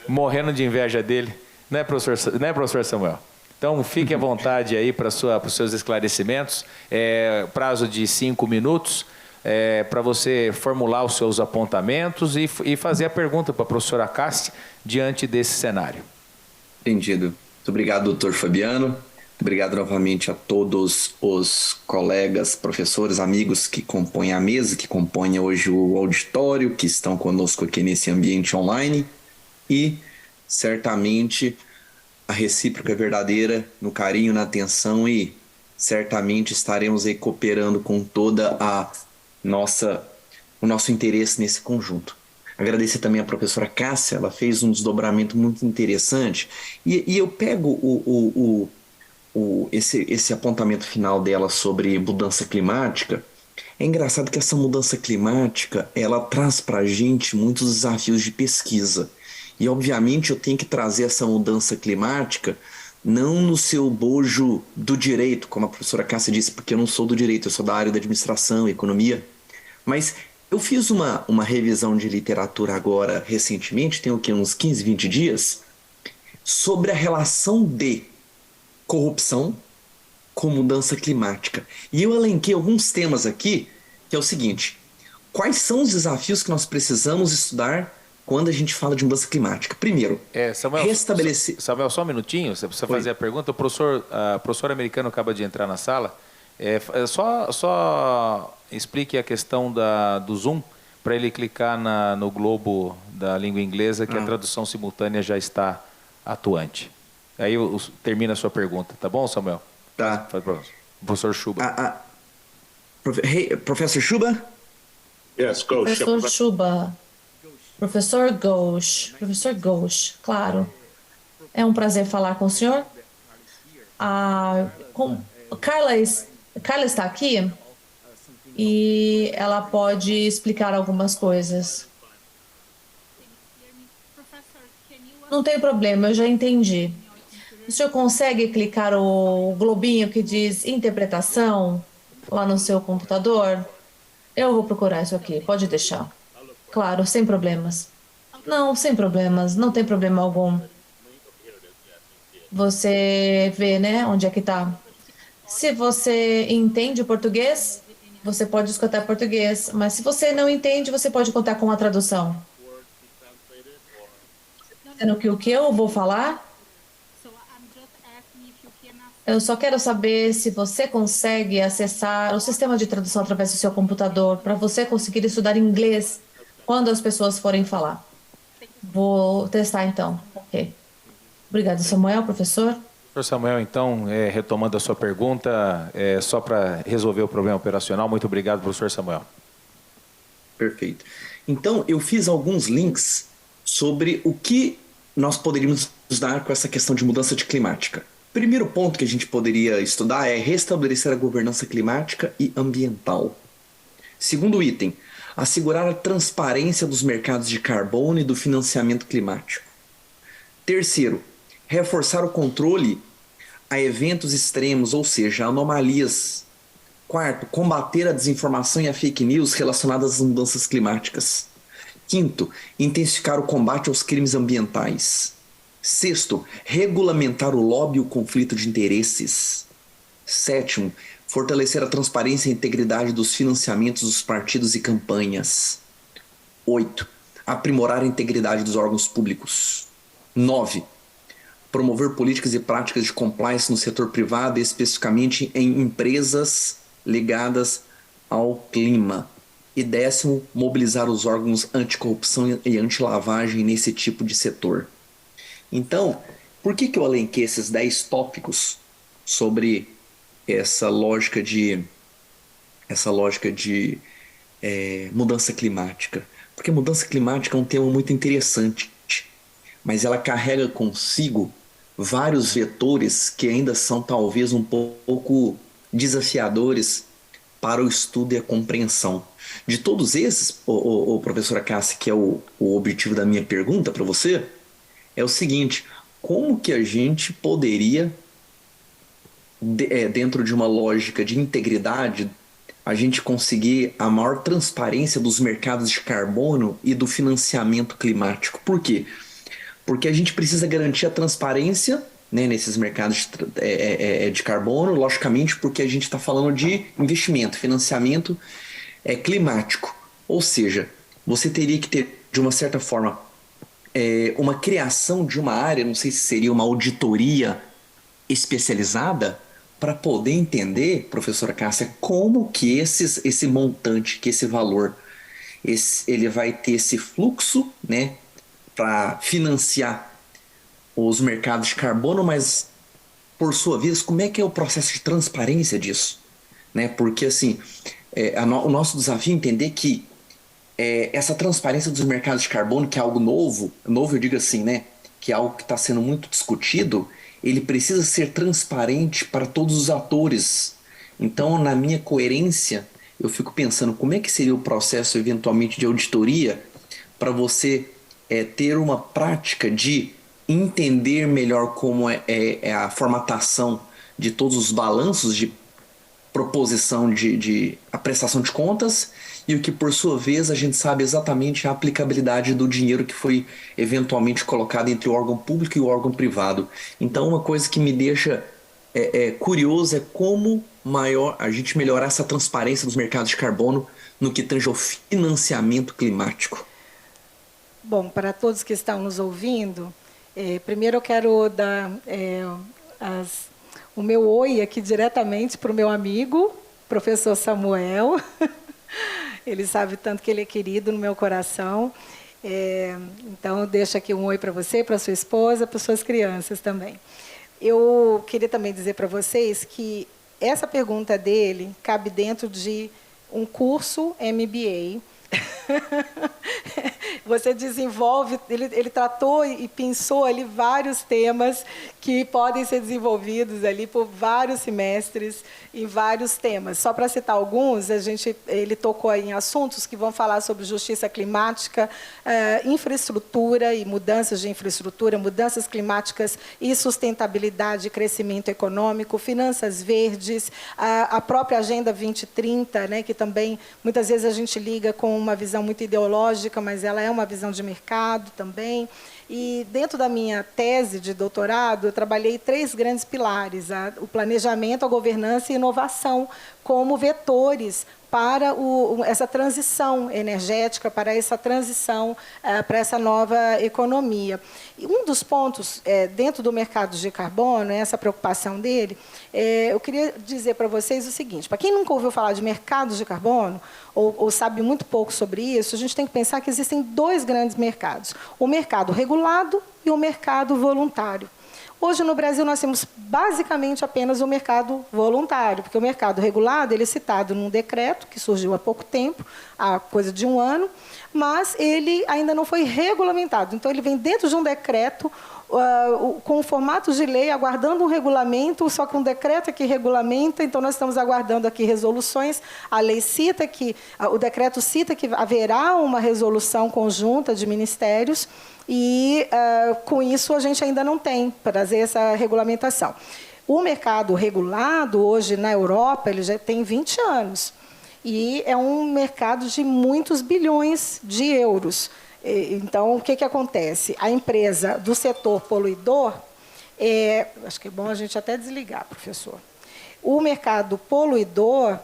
Speaker 1: morrendo de inveja dele, né, professor Samuel? Então, fique à vontade aí para os seus esclarecimentos. Prazo de 5 minutos para você formular os seus apontamentos e fazer a pergunta para a professora Cássia diante desse cenário.
Speaker 4: Entendido. Muito obrigado, doutor Fabiano. Obrigado novamente a todos os colegas, professores, amigos que compõem a mesa, que compõem hoje o auditório, que estão conosco aqui nesse ambiente online. E, certamente, a recíproca é verdadeira, no carinho, na atenção e certamente estaremos aí cooperando com toda a nossa, o nosso interesse nesse conjunto. Agradecer também a professora Cássia, ela fez um desdobramento muito interessante e eu pego esse apontamento final dela sobre mudança climática. É engraçado que essa mudança climática, ela traz para a gente muitos desafios de pesquisa. E, obviamente, eu tenho que trazer essa mudança climática não no seu bojo do direito, como a professora Cássia disse, porque eu não sou do direito, eu sou da área da administração, economia. Mas eu fiz uma revisão de literatura agora, recentemente, tem o quê? Uns 15, 20 dias, sobre a relação de corrupção com mudança climática. E eu elenquei alguns temas aqui, que é o seguinte: quais são os desafios que nós precisamos estudar quando a gente fala de mudança climática? Primeiro,
Speaker 1: Samuel,
Speaker 4: restabelecer...
Speaker 1: Samuel, só um minutinho, você precisa fazer a pergunta. A professor americano acaba de entrar na sala. Só explique a questão do Zoom, para ele clicar no globo da língua inglesa, que a tradução simultânea já está atuante. Aí termina a sua pergunta, tá bom, Samuel?
Speaker 4: Tá.
Speaker 1: Professor Schuba.
Speaker 4: Professor Schuba?
Speaker 5: Yes, go.
Speaker 6: Professor Schuba. Professor Ghosh, claro. É um prazer falar com o senhor. Carla está aqui e ela pode explicar algumas coisas. Não tem problema, eu já entendi. O senhor consegue clicar o globinho que diz interpretação lá no seu computador? Eu vou procurar isso aqui, pode deixar. Claro, sem problemas. Não, sem problemas, não tem problema algum. Você vê, né, onde é que está. Se você entende o português, você pode escutar português. Mas se você não entende, você pode contar com a tradução. Sendo que o que eu vou falar... Eu só quero saber se você consegue acessar o sistema de tradução através do seu computador para você conseguir estudar inglês quando as pessoas forem falar. Vou testar então. Ok. Obrigada, Samuel, professor.
Speaker 1: Professor Samuel, então, retomando a sua pergunta, só para resolver o problema operacional. Muito obrigado, professor Samuel.
Speaker 4: Perfeito. Então, eu fiz alguns links sobre o que nós poderíamos estudar com essa questão de mudança climática. Primeiro ponto que a gente poderia estudar é restabelecer a governança climática e ambiental. Segundo item, assegurar a transparência dos mercados de carbono e do financiamento climático. Terceiro, reforçar o controle a eventos extremos, ou seja, anomalias. Quarto, combater a desinformação e a fake news relacionadas às mudanças climáticas. Quinto, intensificar o combate aos crimes ambientais. Sexto, regulamentar o lobby e o conflito de interesses. Sétimo, fortalecer a transparência e a integridade dos financiamentos dos partidos e campanhas. 8. Aprimorar a integridade dos órgãos públicos. 9. Promover políticas e práticas de compliance no setor privado, especificamente em empresas ligadas ao clima. E 10. Mobilizar os órgãos anticorrupção e antilavagem nesse tipo de setor. Então, por que eu elenquei esses 10 tópicos sobre essa lógica de mudança climática? Porque mudança climática é um tema muito interessante, mas ela carrega consigo vários vetores que ainda são talvez um pouco desafiadores para o estudo e a compreensão. De todos esses, professora Cássia, que é o objetivo da minha pergunta para você, é o seguinte: como que a gente poderia, dentro de uma lógica de integridade, a gente conseguir a maior transparência dos mercados de carbono e do financiamento climático? Por quê? Porque a gente precisa garantir a transparência, né, nesses mercados de carbono, logicamente, porque a gente está falando de investimento, financiamento climático. Ou seja, você teria que ter, de uma certa forma, uma criação de uma área, não sei se seria uma auditoria especializada, para poder entender, professora Cássia, como que esse montante, que esse valor, ele vai ter esse fluxo, né, para financiar os mercados de carbono, mas, por sua vez, como é que é o processo de transparência disso? Né? Porque, assim, o nosso desafio é entender que essa transparência dos mercados de carbono, que é algo novo eu digo assim, né? Que é algo que está sendo muito discutido, ele precisa ser transparente para todos os atores. Então, na minha coerência, eu fico pensando como é que seria o processo, eventualmente, de auditoria para você ter uma prática de entender melhor como é a formatação de todos os balanços de proposição de a prestação de contas e o que, por sua vez, a gente sabe exatamente a aplicabilidade do dinheiro que foi eventualmente colocado entre o órgão público e o órgão privado. Então, uma coisa que me deixa curioso é como a gente melhorar essa transparência dos mercados de carbono no que tange ao financiamento climático.
Speaker 2: Bom, para todos que estão nos ouvindo, primeiro eu quero dar o meu oi aqui diretamente para o meu amigo, professor Samuel. Ele sabe tanto que ele é querido no meu coração. Então, eu deixo aqui um oi para você, para sua esposa, para suas crianças também. Eu queria também dizer para vocês que essa pergunta dele cabe dentro de um curso MBA. Você desenvolve, ele tratou e pensou ali vários temas que podem ser desenvolvidos ali por vários semestres em vários temas. Só para citar alguns, ele tocou em assuntos que vão falar sobre justiça climática, infraestrutura e mudanças de infraestrutura, mudanças climáticas e sustentabilidade e crescimento econômico, finanças verdes, a própria Agenda 2030, né, que também muitas vezes a gente liga com uma visão muito ideológica, mas ela é uma visão de mercado também. E dentro da minha tese de doutorado, eu trabalhei 3 grandes pilares: o planejamento, a governança e a inovação, como vetores para essa transição energética, para essa transição para essa nova economia. E um dos pontos dentro do mercado de carbono, essa preocupação dele, eu queria dizer para vocês o seguinte: para quem nunca ouviu falar de mercados de carbono, ou sabe muito pouco sobre isso, a gente tem que pensar que existem 2 grandes mercados: o mercado regulado e o mercado voluntário. Hoje, no Brasil, nós temos basicamente apenas o mercado voluntário, porque o mercado regulado ele é citado num decreto que surgiu há pouco tempo, há coisa de 1 ano, mas ele ainda não foi regulamentado. Então, ele vem dentro de um decreto, com o formato de lei, aguardando um regulamento, só que um decreto que regulamenta. Então, nós estamos aguardando aqui resoluções. A lei cita que, o decreto cita que haverá uma resolução conjunta de ministérios, e, com isso, a gente ainda não tem para trazer essa regulamentação. O mercado regulado, hoje, na Europa, ele já tem 20 anos. E é um mercado de muitos bilhões de euros. Então, o que acontece? A empresa do setor poluidor, acho que é bom a gente até desligar, professor. O mercado poluidor,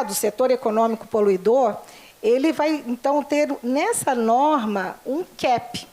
Speaker 2: o setor econômico poluidor, ele vai, então, ter nessa norma um cap.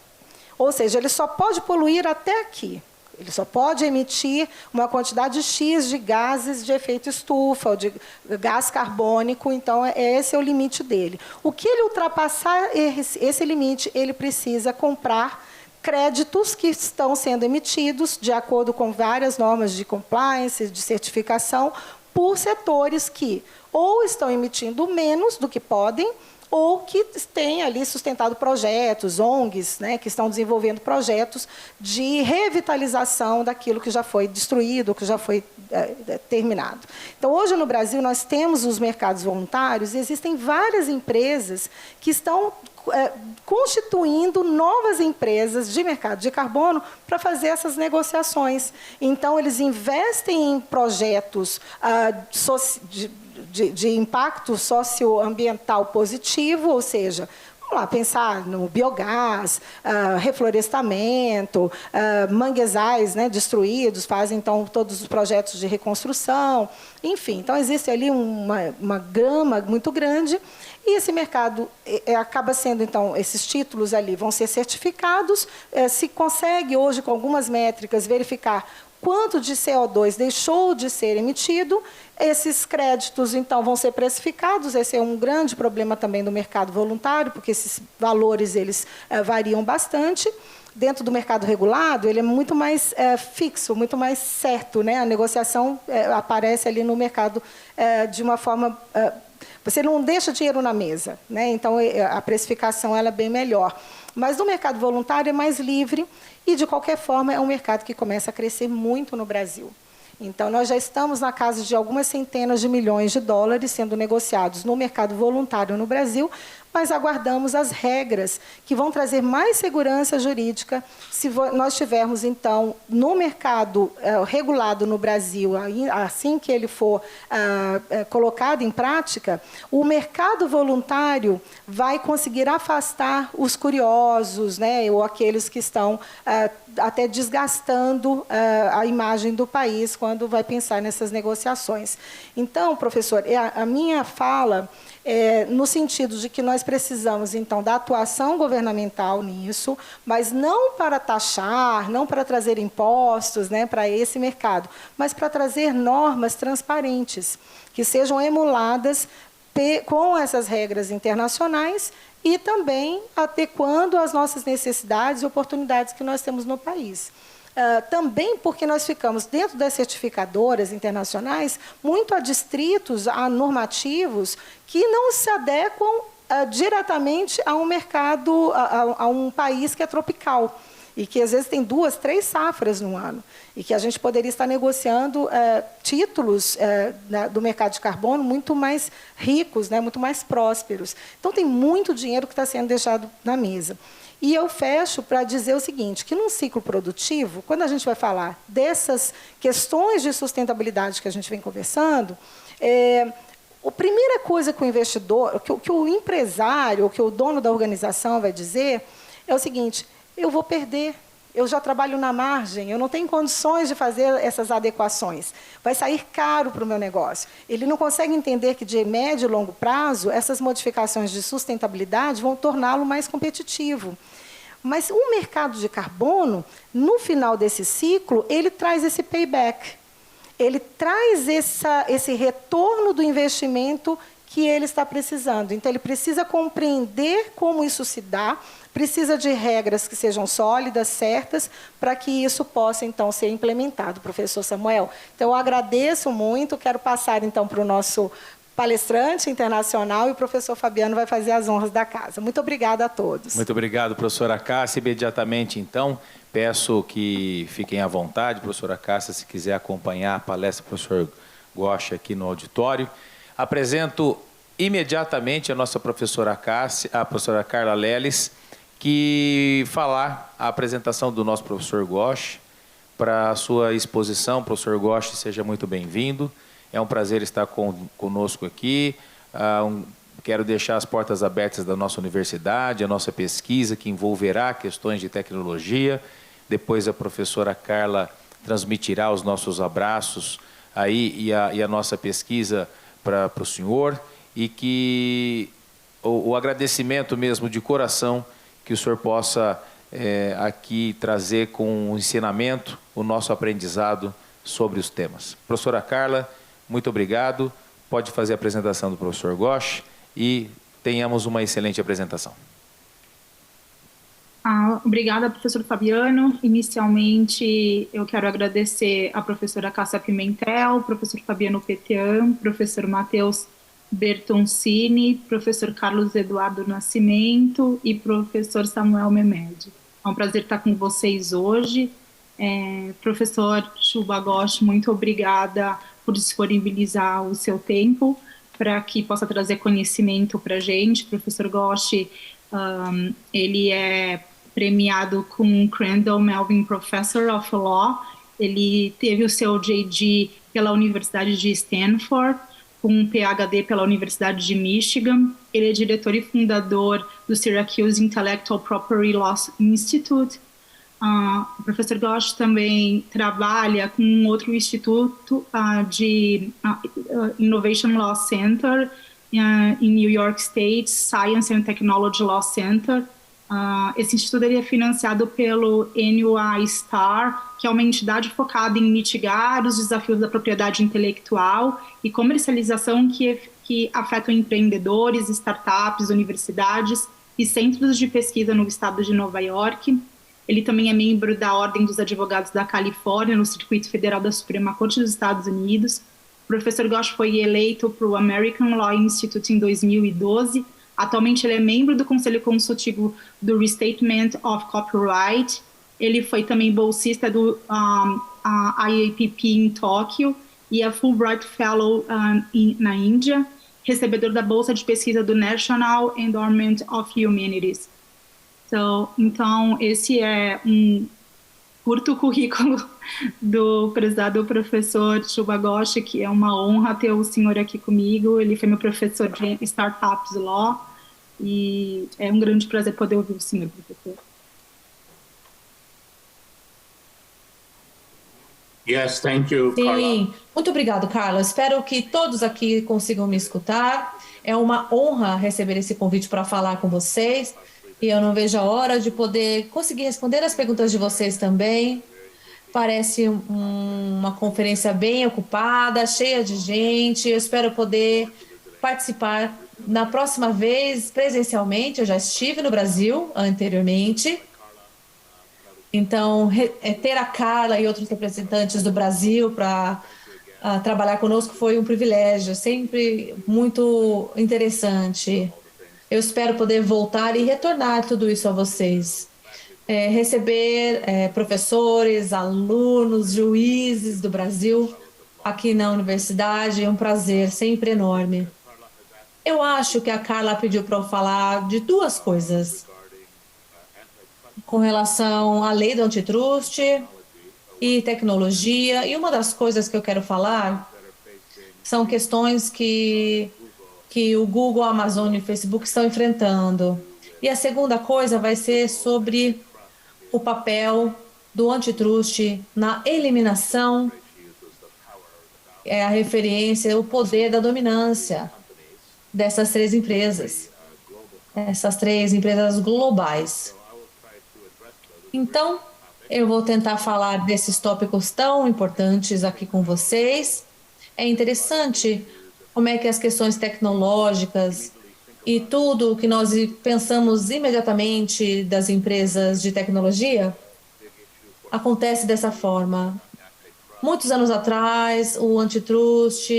Speaker 2: Ou seja, ele só pode poluir até aqui. Ele só pode emitir uma quantidade X de gases de efeito estufa, ou de gás carbônico. Então, esse é o limite dele. O que ele ultrapassar esse limite, ele precisa comprar créditos que estão sendo emitidos de acordo com várias normas de compliance, de certificação, por setores que ou estão emitindo menos do que podem, ou que têm ali sustentado projetos, ONGs, né, que estão desenvolvendo projetos de revitalização daquilo que já foi destruído, que já foi terminado. Então, hoje no Brasil, nós temos os mercados voluntários e existem várias empresas que estão constituindo novas empresas de mercado de carbono para fazer essas negociações. Então, eles investem em projetos de impacto socioambiental positivo, ou seja, vamos lá, pensar no biogás, reflorestamento, manguezais, né, destruídos, fazem, então, todos os projetos de reconstrução, enfim. Então, existe ali uma gama muito grande. E esse mercado acaba sendo, então, esses títulos ali vão ser certificados, se consegue hoje, com algumas métricas, verificar quanto de CO2 deixou de ser emitido, esses créditos, então, vão ser precificados. Esse é um grande problema também do mercado voluntário, porque esses valores eles variam bastante. Dentro do mercado regulado, ele é muito mais fixo, muito mais certo, né? A negociação aparece ali no mercado de uma forma... você não deixa dinheiro na mesa, né? Então, a precificação ela é bem melhor. Mas no mercado voluntário é mais livre e, de qualquer forma, é um mercado que começa a crescer muito no Brasil. Então, nós já estamos na casa de algumas centenas de milhões de dólares sendo negociados no mercado voluntário no Brasil, mas aguardamos as regras que vão trazer mais segurança jurídica se nós tivermos, então, no mercado regulado no Brasil, assim que ele for colocado em prática, o mercado voluntário vai conseguir afastar os curiosos, né, ou aqueles que estão até desgastando a imagem do país quando vai pensar nessas negociações. Então, professor, a minha fala no sentido de que nós precisamos, então, da atuação governamental nisso, mas não para taxar, não para trazer impostos, né, para esse mercado, mas para trazer normas transparentes, que sejam emuladas com essas regras internacionais e também adequando às nossas necessidades e oportunidades que nós temos no país. Também porque nós ficamos, dentro das certificadoras internacionais, muito adstritos a normativos que não se adequam diretamente a um mercado, a um país que é tropical, e que às vezes tem 2, 3 safras no ano, e que a gente poderia estar negociando títulos do mercado de carbono muito mais ricos, né, muito mais prósperos. Então, tem muito dinheiro que está sendo deixado na mesa. E eu fecho para dizer o seguinte, que num ciclo produtivo, quando a gente vai falar dessas questões de sustentabilidade que a gente vem conversando, a primeira coisa que o investidor, que o empresário, que o dono da organização vai dizer, é o seguinte: eu vou perder, eu já trabalho na margem, eu não tenho condições de fazer essas adequações, vai sair caro para o meu negócio. Ele não consegue entender que, de médio e longo prazo, essas modificações de sustentabilidade vão torná-lo mais competitivo. Mas o mercado de carbono, no final desse ciclo, ele traz esse payback, ele traz esse retorno do investimento que ele está precisando. Então, ele precisa compreender como isso se dá, precisa de regras que sejam sólidas, certas, para que isso possa, então, ser implementado, professor Samuel. Então, eu agradeço muito, quero passar, então, para o nosso palestrante internacional, e o professor Fabiano vai fazer as honras da casa. Muito obrigada a todos.
Speaker 1: Muito obrigado, professora Cássia. Imediatamente, então, peço que fiquem à vontade, professora Cássia, se quiser acompanhar a palestra do professor Gosch aqui no auditório. Apresento imediatamente a nossa professora Cássia, a professora Carla Leles, que falar a apresentação do nosso professor Gosch para a sua exposição. Professor Gosch, seja muito bem-vindo. É um prazer estar conosco aqui. Quero deixar as portas abertas da nossa universidade, a nossa pesquisa, que envolverá questões de tecnologia. Depois a professora Carla transmitirá os nossos abraços aí e a nossa pesquisa para o senhor. E que o agradecimento mesmo de coração que o senhor possa aqui trazer com o ensinamento o nosso aprendizado sobre os temas. Professora Carla, muito obrigado. Pode fazer a apresentação do professor Gosch e tenhamos uma excelente apresentação.
Speaker 5: Obrigada, professor Fabiano. Inicialmente, eu quero agradecer a professora Cássia Pimentel, professor Fabiano Petian, professor Matheus Bertoncini, professor Carlos Eduardo Nascimento e professor Samuel Mehmed. É um prazer estar com vocês hoje. Professor Chuba Gosch, muito obrigada por disponibilizar o seu tempo para que possa trazer conhecimento para a gente. Professor Gosch, ele é premiado com Crandall Melvin Professor of Law. Ele teve o seu JD pela Universidade de Stanford, com um PhD pela Universidade de Michigan. Ele é diretor e fundador do Syracuse Intellectual Property Law Institute. O professor Gosch também trabalha com outro instituto de Innovation Law Center, em New York State Science and Technology Law Center. Esse instituto ele é financiado pelo NUI STAR, que é uma entidade focada em mitigar os desafios da propriedade intelectual e comercialização que afetam empreendedores, startups, universidades e centros de pesquisa no estado de Nova York. Ele também é membro da Ordem dos Advogados da Califórnia, no Circuito Federal da Suprema Corte dos Estados Unidos. O professor Ghosh foi eleito para o American Law Institute em 2012. Atualmente ele é membro do Conselho Consultivo do Restatement of Copyright. Ele foi também bolsista do IAPP em Tóquio e é Fulbright Fellow na Índia, recebedor da Bolsa de Pesquisa do National Endowment of Humanities. Então, esse é um curto currículo do prezado professor Shubha Ghosh, que é uma honra ter o senhor aqui comigo. Ele foi meu professor de Startups Law e é um grande prazer poder ouvir o senhor, professor.
Speaker 7: Yes, thank you, Carla.
Speaker 6: Sim, muito obrigado, Carla. Espero que todos aqui consigam me escutar. É uma honra receber esse convite para falar com vocês. E eu não vejo a hora de poder conseguir responder as perguntas de vocês também. Parece uma conferência bem ocupada, cheia de gente. Eu espero poder participar na próxima vez presencialmente. Eu já estive no Brasil anteriormente. Então, ter a Carla e outros representantes do Brasil para trabalhar conosco foi um privilégio, sempre muito interessante. Eu espero poder voltar e retornar tudo isso a vocês. Receber professores, alunos, juízes do Brasil aqui na universidade é um prazer sempre enorme. Eu acho que a Carla pediu para eu falar de duas coisas com relação à lei do antitrust e tecnologia. E uma das coisas que eu quero falar são questões que o Google, a Amazon e o Facebook estão enfrentando. E a segunda coisa vai ser sobre o papel do antitrust na eliminação, a referência, o poder da dominância dessas três empresas, essas três empresas globais. Então, eu vou tentar falar desses tópicos tão importantes aqui com vocês. É interessante como é que as questões tecnológicas e tudo o que nós pensamos imediatamente das empresas de tecnologia acontece dessa forma. Muitos anos atrás, o antitrust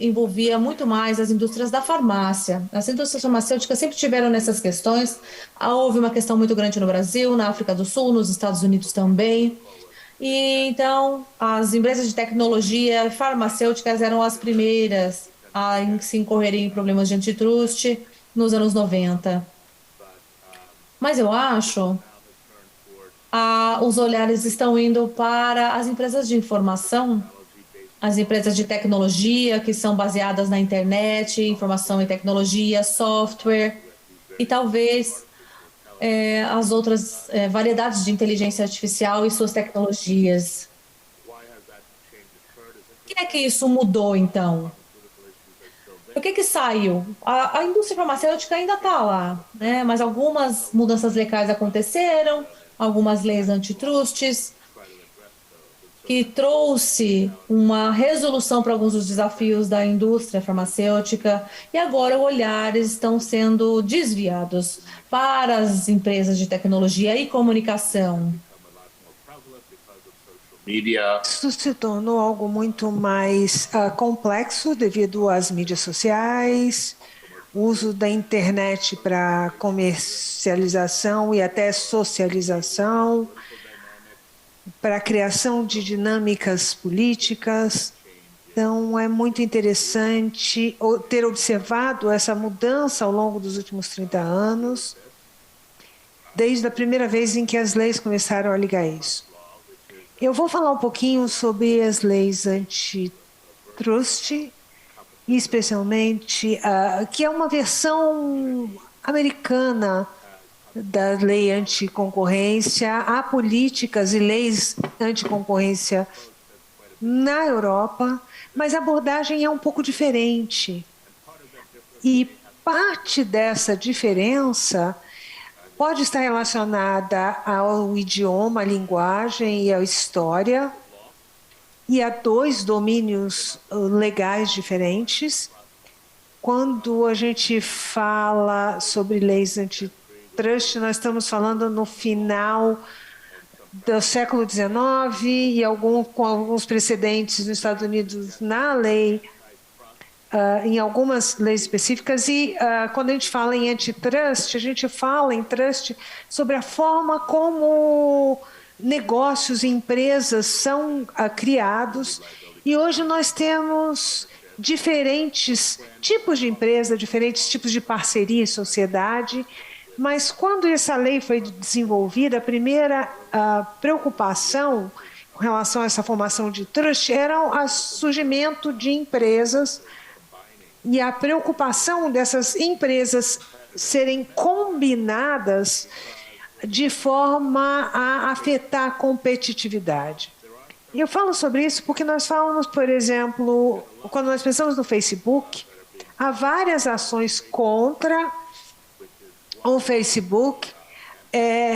Speaker 6: envolvia muito mais as indústrias da farmácia. As indústrias farmacêuticas sempre tiveram nessas questões. Houve uma questão muito grande no Brasil, na África do Sul, nos Estados Unidos também. E então, as empresas de tecnologia farmacêuticas eram as primeiras a se incorrerem em problemas de antitrust nos anos 90. Mas eu acho os olhares estão indo para as empresas de informação, as empresas de tecnologia que são baseadas na internet, informação e tecnologia, software e talvez as outras variedades de inteligência artificial e suas tecnologias. O que é que isso mudou, então? O que saiu? A indústria farmacêutica ainda está lá, né? Mas algumas mudanças legais aconteceram, algumas leis antitrustes, que trouxe uma resolução para alguns dos desafios da indústria farmacêutica, e agora os olhares estão sendo desviados para as empresas de tecnologia e comunicação.
Speaker 8: Isso se tornou algo muito mais complexo devido às mídias sociais, o uso da internet para comercialização e até socialização, para a criação de dinâmicas políticas. Então, é muito interessante ter observado essa mudança ao longo dos últimos 30 anos, desde a primeira vez em que as leis começaram a ligar isso. Eu vou falar um pouquinho sobre as leis antitrust, especialmente, que é uma versão americana da lei anticoncorrência. Há políticas e leis anticoncorrência na Europa, mas a abordagem é um pouco diferente. E parte dessa diferença pode estar relacionada ao idioma, à linguagem e à história, e a 2 domínios legais diferentes. Quando a gente fala sobre leis antitrust, nós estamos falando no final do século XIX e com alguns precedentes nos Estados Unidos na lei, em algumas leis específicas. E quando a gente fala em antitrust, a gente fala em trust sobre a forma como negócios e empresas são criados. E hoje nós temos diferentes tipos de empresa, diferentes tipos de parceria e sociedade, mas quando essa lei foi desenvolvida, a primeira preocupação com relação a essa formação de trust era o surgimento de empresas e a preocupação dessas empresas serem combinadas de forma a afetar a competitividade. E eu falo sobre isso porque nós falamos, por exemplo, quando nós pensamos no Facebook, há várias ações contra o Facebook.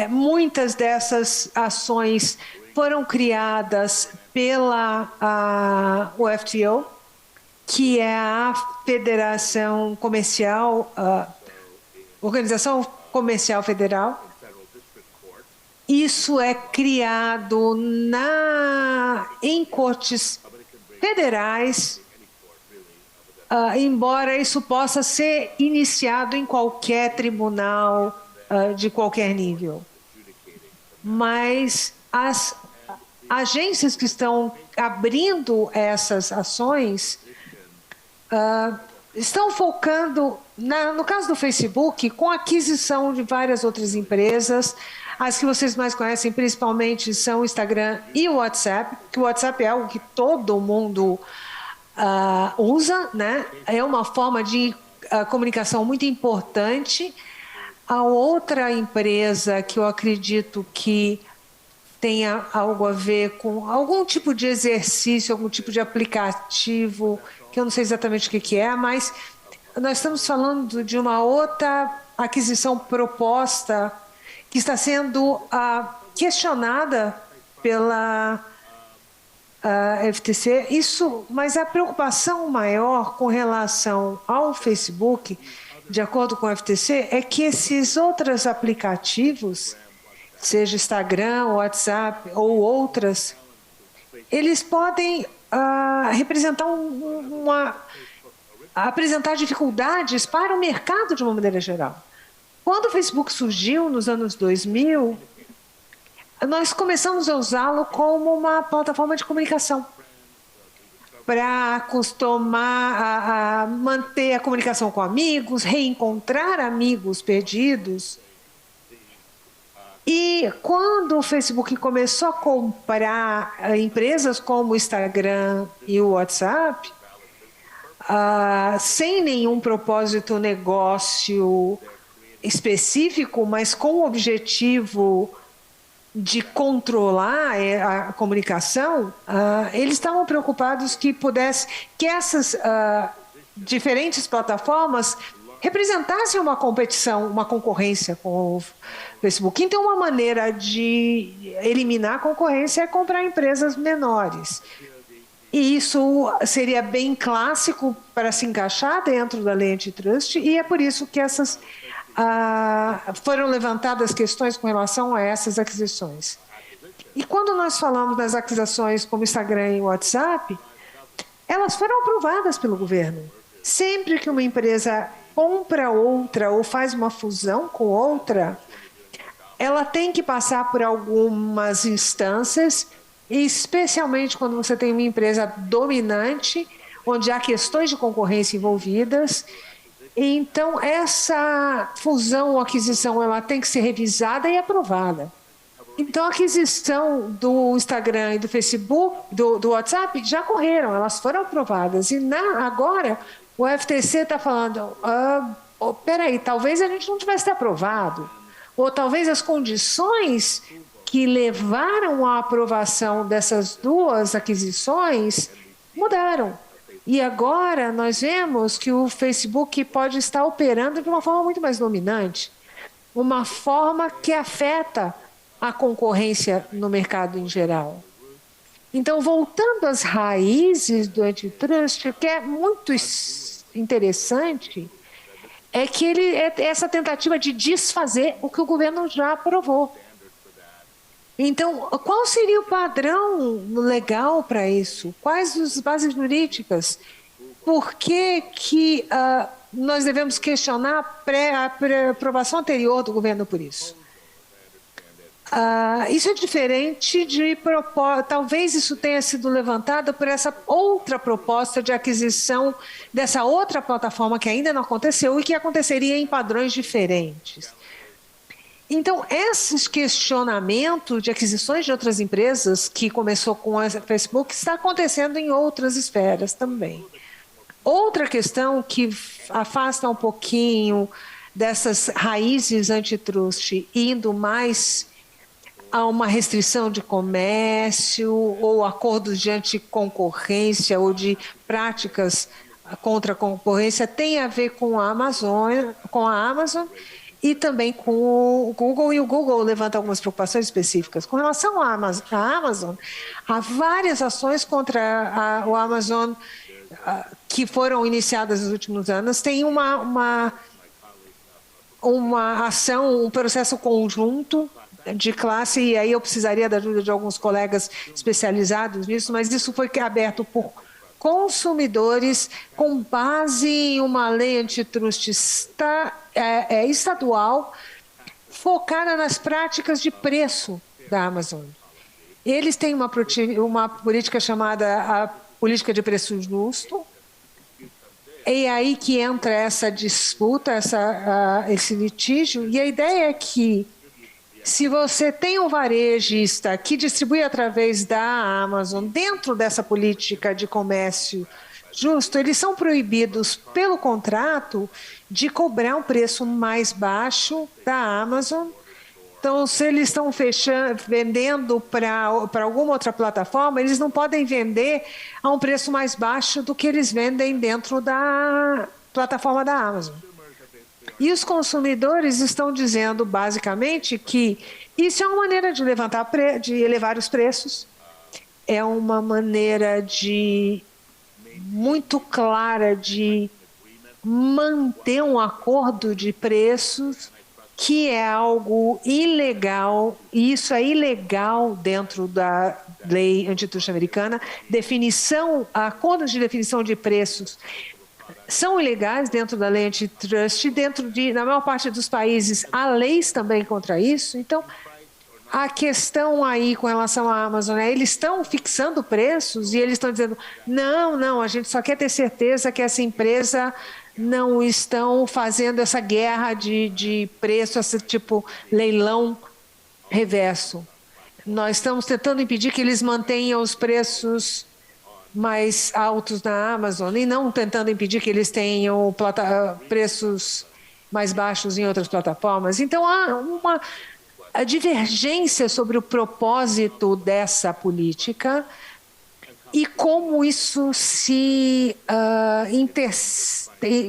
Speaker 8: Muitas dessas ações foram criadas pela WTO, que é a Federação Comercial, Organização Comercial Federal. Isso é criado em cortes federais, embora isso possa ser iniciado em qualquer tribunal de qualquer nível. Mas as agências que estão abrindo essas ações estão focando, no caso do Facebook, com a aquisição de várias outras empresas. As que vocês mais conhecem, principalmente, são o Instagram e o WhatsApp, que o WhatsApp é algo que todo mundo usa, né? É uma forma de comunicação muito importante. A outra empresa que eu acredito que tenha algo a ver com algum tipo de exercício, algum tipo de aplicativo, que eu não sei exatamente o que é, mas nós estamos falando de uma outra aquisição proposta que está sendo questionada pela FTC. Mas a preocupação maior com relação ao Facebook, de acordo com a FTC, é que esses outros aplicativos, seja Instagram, WhatsApp ou outras, eles podem representar apresentar dificuldades para o mercado de uma maneira geral. Quando o Facebook surgiu nos anos 2000, nós começamos a usá-lo como uma plataforma de comunicação para acostumar a manter a comunicação com amigos, reencontrar amigos perdidos. E quando o Facebook começou a comprar empresas como o Instagram e o WhatsApp, sem nenhum propósito negócio específico, mas com o objetivo de controlar a comunicação, eles estavam preocupados que essas diferentes plataformas representassem uma competição, uma concorrência com o Facebook. Então, uma maneira de eliminar a concorrência é comprar empresas menores. E isso seria bem clássico para se encaixar dentro da lei antitrust, e é por isso que foram levantadas questões com relação a essas aquisições. E quando nós falamos das aquisições como Instagram e WhatsApp, elas foram aprovadas pelo governo. Sempre que uma empresa compra outra ou faz uma fusão com outra, ela tem que passar por algumas instâncias, especialmente quando você tem uma empresa dominante, onde há questões de concorrência envolvidas. Então, essa fusão ou aquisição ela tem que ser revisada e aprovada. Então, a aquisição do Instagram e do Facebook, do WhatsApp, já correram, elas foram aprovadas. E agora, o FTC está falando, peraí, talvez a gente não tivesse aprovado. Ou talvez as condições que levaram à aprovação dessas duas aquisições mudaram. E agora nós vemos que o Facebook pode estar operando de uma forma muito mais dominante, uma forma que afeta a concorrência no mercado em geral. Então, voltando às raízes do antitrust, o que é muito interessante é que essa tentativa de desfazer o que o governo já aprovou. Então, qual seria o padrão legal para isso? Quais as bases jurídicas? Por que nós devemos questionar a aprovação anterior do governo por isso? Isso é diferente de talvez isso tenha sido levantado por essa outra proposta de aquisição dessa outra plataforma que ainda não aconteceu e que aconteceria em padrões diferentes. Então, esses questionamentos de aquisições de outras empresas, que começou com a Facebook, está acontecendo em outras esferas também. Outra questão que afasta um pouquinho dessas raízes antitrust, indo mais a uma restrição de comércio ou acordos de anticoncorrência ou de práticas contra a concorrência, tem a ver com a Amazon e também com o Google, e o Google levanta algumas preocupações específicas. Com relação à Amazon, há várias ações contra o Amazon que foram iniciadas nos últimos anos. Tem uma ação, um processo conjunto de classe, e aí eu precisaria da ajuda de alguns colegas especializados nisso, mas isso foi aberto por consumidores com base em uma lei antitrust estadual focada nas práticas de preço da Amazon. Eles têm uma política chamada a política de preço justo, e é aí que entra essa disputa, esse litígio, e a ideia é que se você tem um varejista que distribui através da Amazon, dentro dessa política de comércio justo, eles são proibidos pelo contrato de cobrar um preço mais baixo da Amazon. Então, se eles estão vendendo para alguma outra plataforma, eles não podem vender a um preço mais baixo do que eles vendem dentro da plataforma da Amazon. E os consumidores estão dizendo, basicamente, que isso é uma maneira de elevar os preços, é uma maneira muito clara de manter um acordo de preços, que é algo ilegal, e isso é ilegal dentro da lei antitrust americana. Acordos de definição de preços são ilegais dentro da lei antitrust, na maior parte dos países há leis também contra isso. Então, a questão aí com relação à Amazon eles estão fixando preços e eles estão dizendo, não, a gente só quer ter certeza que essa empresa não estão fazendo essa guerra de preço, esse tipo leilão reverso. Nós estamos tentando impedir que eles mantenham os preços mais altos na Amazon e não tentando impedir que eles tenham preços mais baixos em outras plataformas. Então, há uma divergência sobre o propósito dessa política e como isso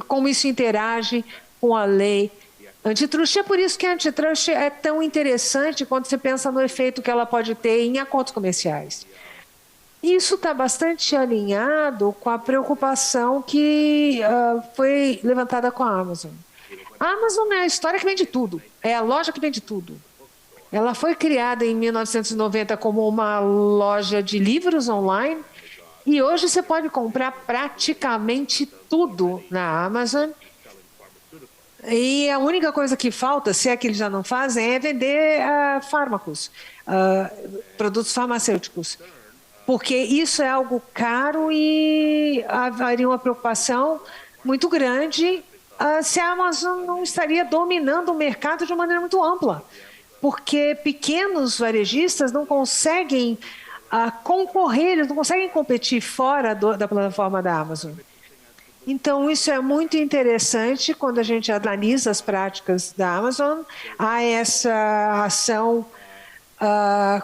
Speaker 8: como isso interage com a lei antitrust. É por isso que a antitrust é tão interessante quando você pensa no efeito que ela pode ter em acordos comerciais. Isso está bastante alinhado com a preocupação que foi levantada com a Amazon. A Amazon é a história que vende tudo, é a loja que vende tudo. Ela foi criada em 1990 como uma loja de livros online e hoje você pode comprar praticamente tudo na Amazon. E a única coisa que falta, se é que eles já não fazem, é vender fármacos, produtos farmacêuticos. Porque isso é algo caro e haveria uma preocupação muito grande se a Amazon não estaria dominando o mercado de maneira muito ampla. Porque pequenos varejistas não conseguem concorrer, eles não conseguem competir fora da plataforma da Amazon. Então, isso é muito interessante quando a gente analisa as práticas da Amazon. Há essa ação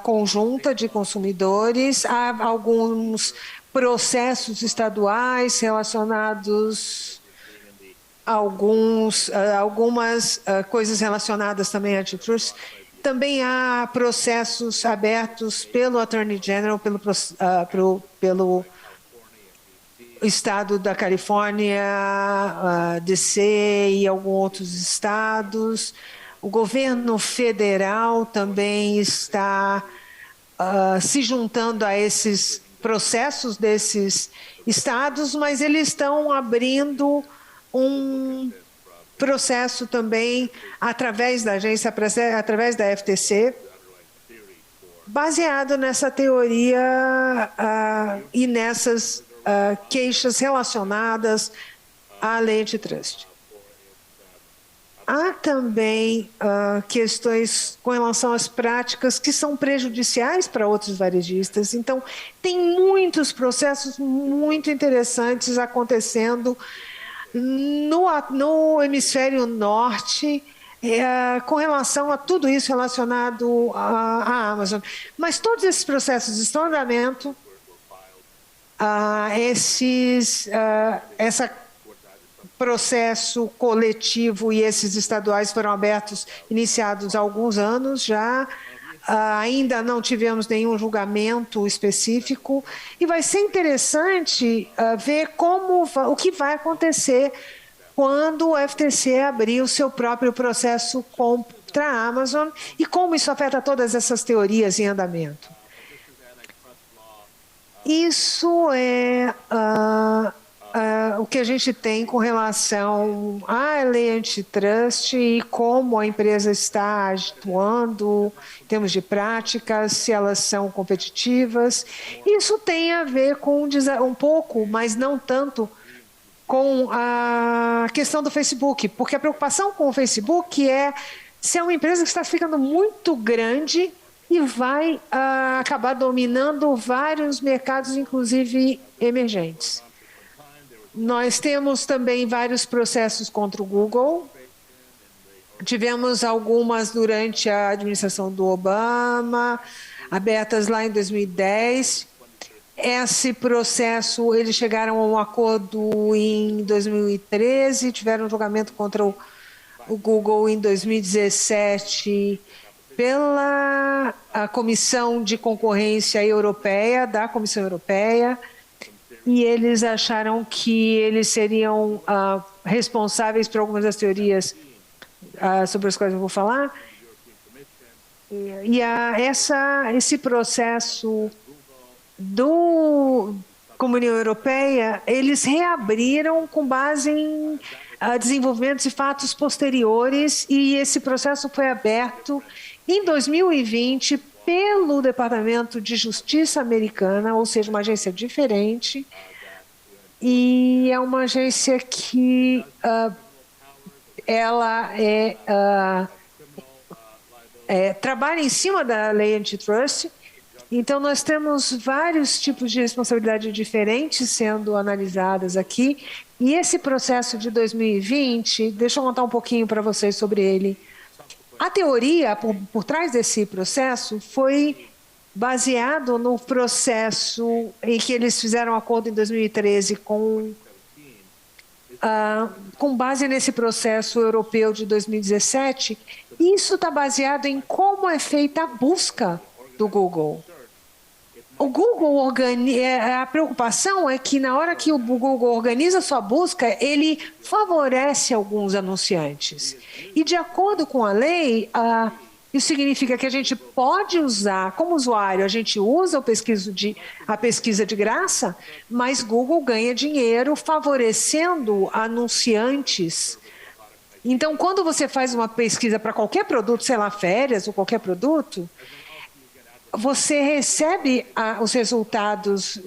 Speaker 8: conjunta de consumidores, há alguns processos estaduais relacionados a algumas coisas relacionadas também a antitrust. Também há processos abertos pelo Attorney General, pelo estado da Califórnia, DC e alguns outros estados. O governo federal também está se juntando a esses processos desses estados, mas eles estão abrindo um processo também através da agência, através da FTC, baseado nessa teoria e nessas queixas relacionadas à lei antitrust. Há também questões com relação às práticas que são prejudiciais para outros varejistas. Então, tem muitos processos muito interessantes acontecendo no hemisfério norte com relação a tudo isso relacionado à Amazon. Mas todos esses processos estão em andamento. Esse processo coletivo e esses estaduais foram iniciados há alguns anos já. Ainda não tivemos nenhum julgamento específico e vai ser interessante ver o que vai acontecer quando o FTC abrir o seu próprio processo contra a Amazon e como isso afeta todas essas teorias em andamento. Isso é o que a gente tem com relação à lei antitrust e como a empresa está atuando em termos de práticas, se elas são competitivas. Isso tem a ver com um pouco, mas não tanto, com a questão do Facebook, porque a preocupação com o Facebook é se é uma empresa que está ficando muito grande e vai acabar dominando vários mercados, inclusive emergentes. Nós temos também vários processos contra o Google. Tivemos algumas durante a administração do Obama, abertas lá em 2010. Esse processo, eles chegaram a um acordo em 2013, tiveram um julgamento contra o Google em 2017 pela Comissão de Concorrência Europeia, da Comissão Europeia, e eles acharam que eles seriam responsáveis por algumas das teorias sobre as quais eu vou falar. E esse processo como União Europeia, eles reabriram com base em desenvolvimentos e fatos posteriores, e esse processo foi aberto em 2020 pelo Departamento de Justiça americana, ou seja, uma agência diferente, e é uma agência que ela trabalha em cima da lei antitrust. Então, nós temos vários tipos de responsabilidade diferentes sendo analisadas aqui, e esse processo de 2020, deixa eu contar um pouquinho para vocês sobre ele. A teoria por trás desse processo foi baseado no processo em que eles fizeram um acordo em 2013 com base nesse processo europeu de 2017. Isso está baseado em como é feita a busca do Google. O Google a preocupação é que na hora que o Google organiza sua busca, ele favorece alguns anunciantes. E de acordo com a lei, isso significa que a gente pode usar, como usuário, a gente usa a pesquisa de graça, mas Google ganha dinheiro favorecendo anunciantes. Então, quando você faz uma pesquisa para qualquer produto, sei lá, férias ou qualquer produto, você recebe os resultados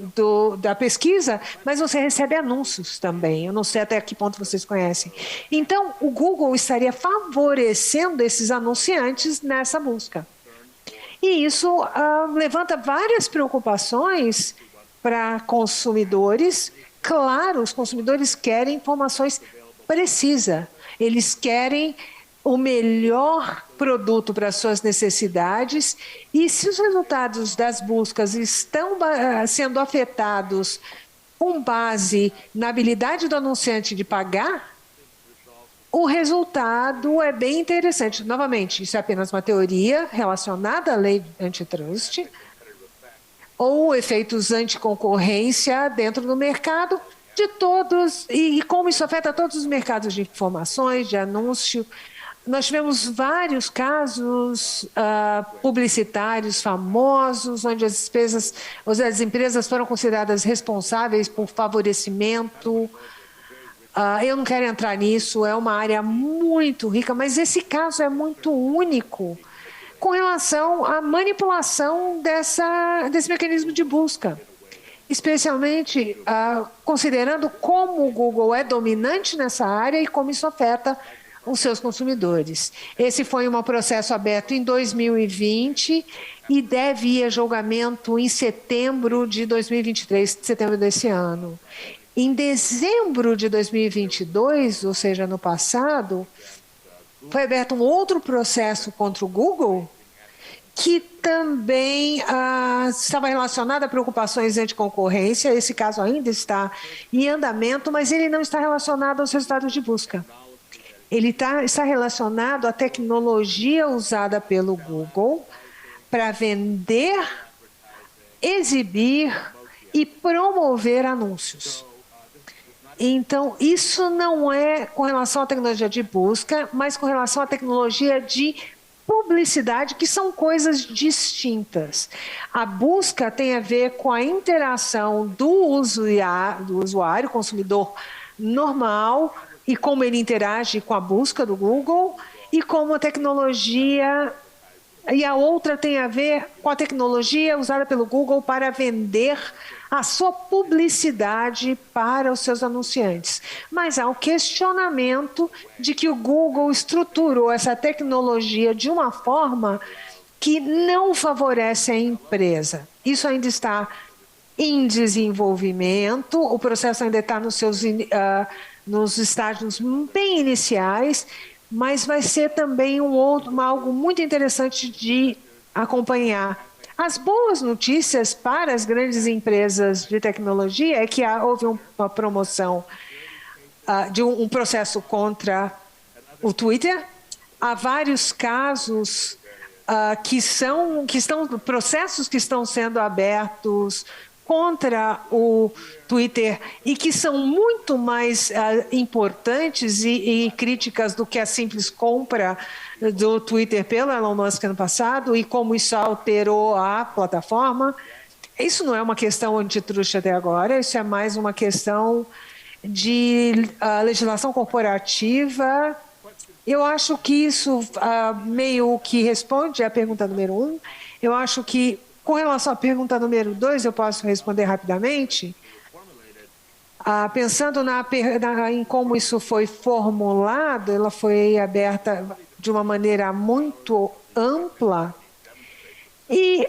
Speaker 8: da pesquisa, mas você recebe anúncios também. Eu não sei até que ponto vocês conhecem. Então, o Google estaria favorecendo esses anunciantes nessa busca. E isso levanta várias preocupações para consumidores. Claro, os consumidores querem informações precisas. Eles querem o melhor produto para as suas necessidades, e se os resultados das buscas estão sendo afetados com base na habilidade do anunciante de pagar, o resultado é bem interessante. Novamente, isso é apenas uma teoria relacionada à lei antitrust ou efeitos anticoncorrência dentro do mercado de todos, e como isso afeta todos os mercados de informações, de anúncio. Nós tivemos vários casos publicitários famosos, onde as empresas foram consideradas responsáveis por favorecimento. Eu não quero entrar nisso, é uma área muito rica, mas esse caso é muito único com relação à manipulação desse mecanismo de busca. Especialmente considerando como o Google é dominante nessa área e como isso afeta os seus consumidores. Esse foi um processo aberto em 2020 e deve ir a julgamento em setembro de 2023, setembro desse ano. Em dezembro de 2022, ou seja, no passado, foi aberto um outro processo contra o Google que também estava relacionado a preocupações anticoncorrência. Esse caso ainda está em andamento, mas ele não está relacionado aos resultados de busca. Ele está relacionado à tecnologia usada pelo Google para vender, exibir e promover anúncios. Então, isso não é com relação à tecnologia de busca, mas com relação à tecnologia de publicidade, que são coisas distintas. A busca tem a ver com a interação do usuário, consumidor normal, e como ele interage com a busca do Google, e como a tecnologia... E a outra tem a ver com a tecnologia usada pelo Google para vender a sua publicidade para os seus anunciantes. Mas há um questionamento de que o Google estruturou essa tecnologia de uma forma que não favorece a empresa. Isso ainda está em desenvolvimento, o processo ainda está nos estágios bem iniciais, mas vai ser também algo muito interessante de acompanhar. As boas notícias para as grandes empresas de tecnologia é que houve uma promoção de um processo contra o Twitter. Há vários casos processos que estão sendo abertos contra o Twitter e que são muito mais importantes e críticas do que a simples compra do Twitter pelo Elon Musk ano passado e como isso alterou a plataforma. Isso não é uma questão antitruste até agora, isso é mais uma questão de legislação corporativa. Eu acho que isso meio que responde à pergunta número 1. Eu acho que, com relação à pergunta número 2, eu posso responder rapidamente. Pensando em como isso foi formulado, ela foi aberta de uma maneira muito ampla. E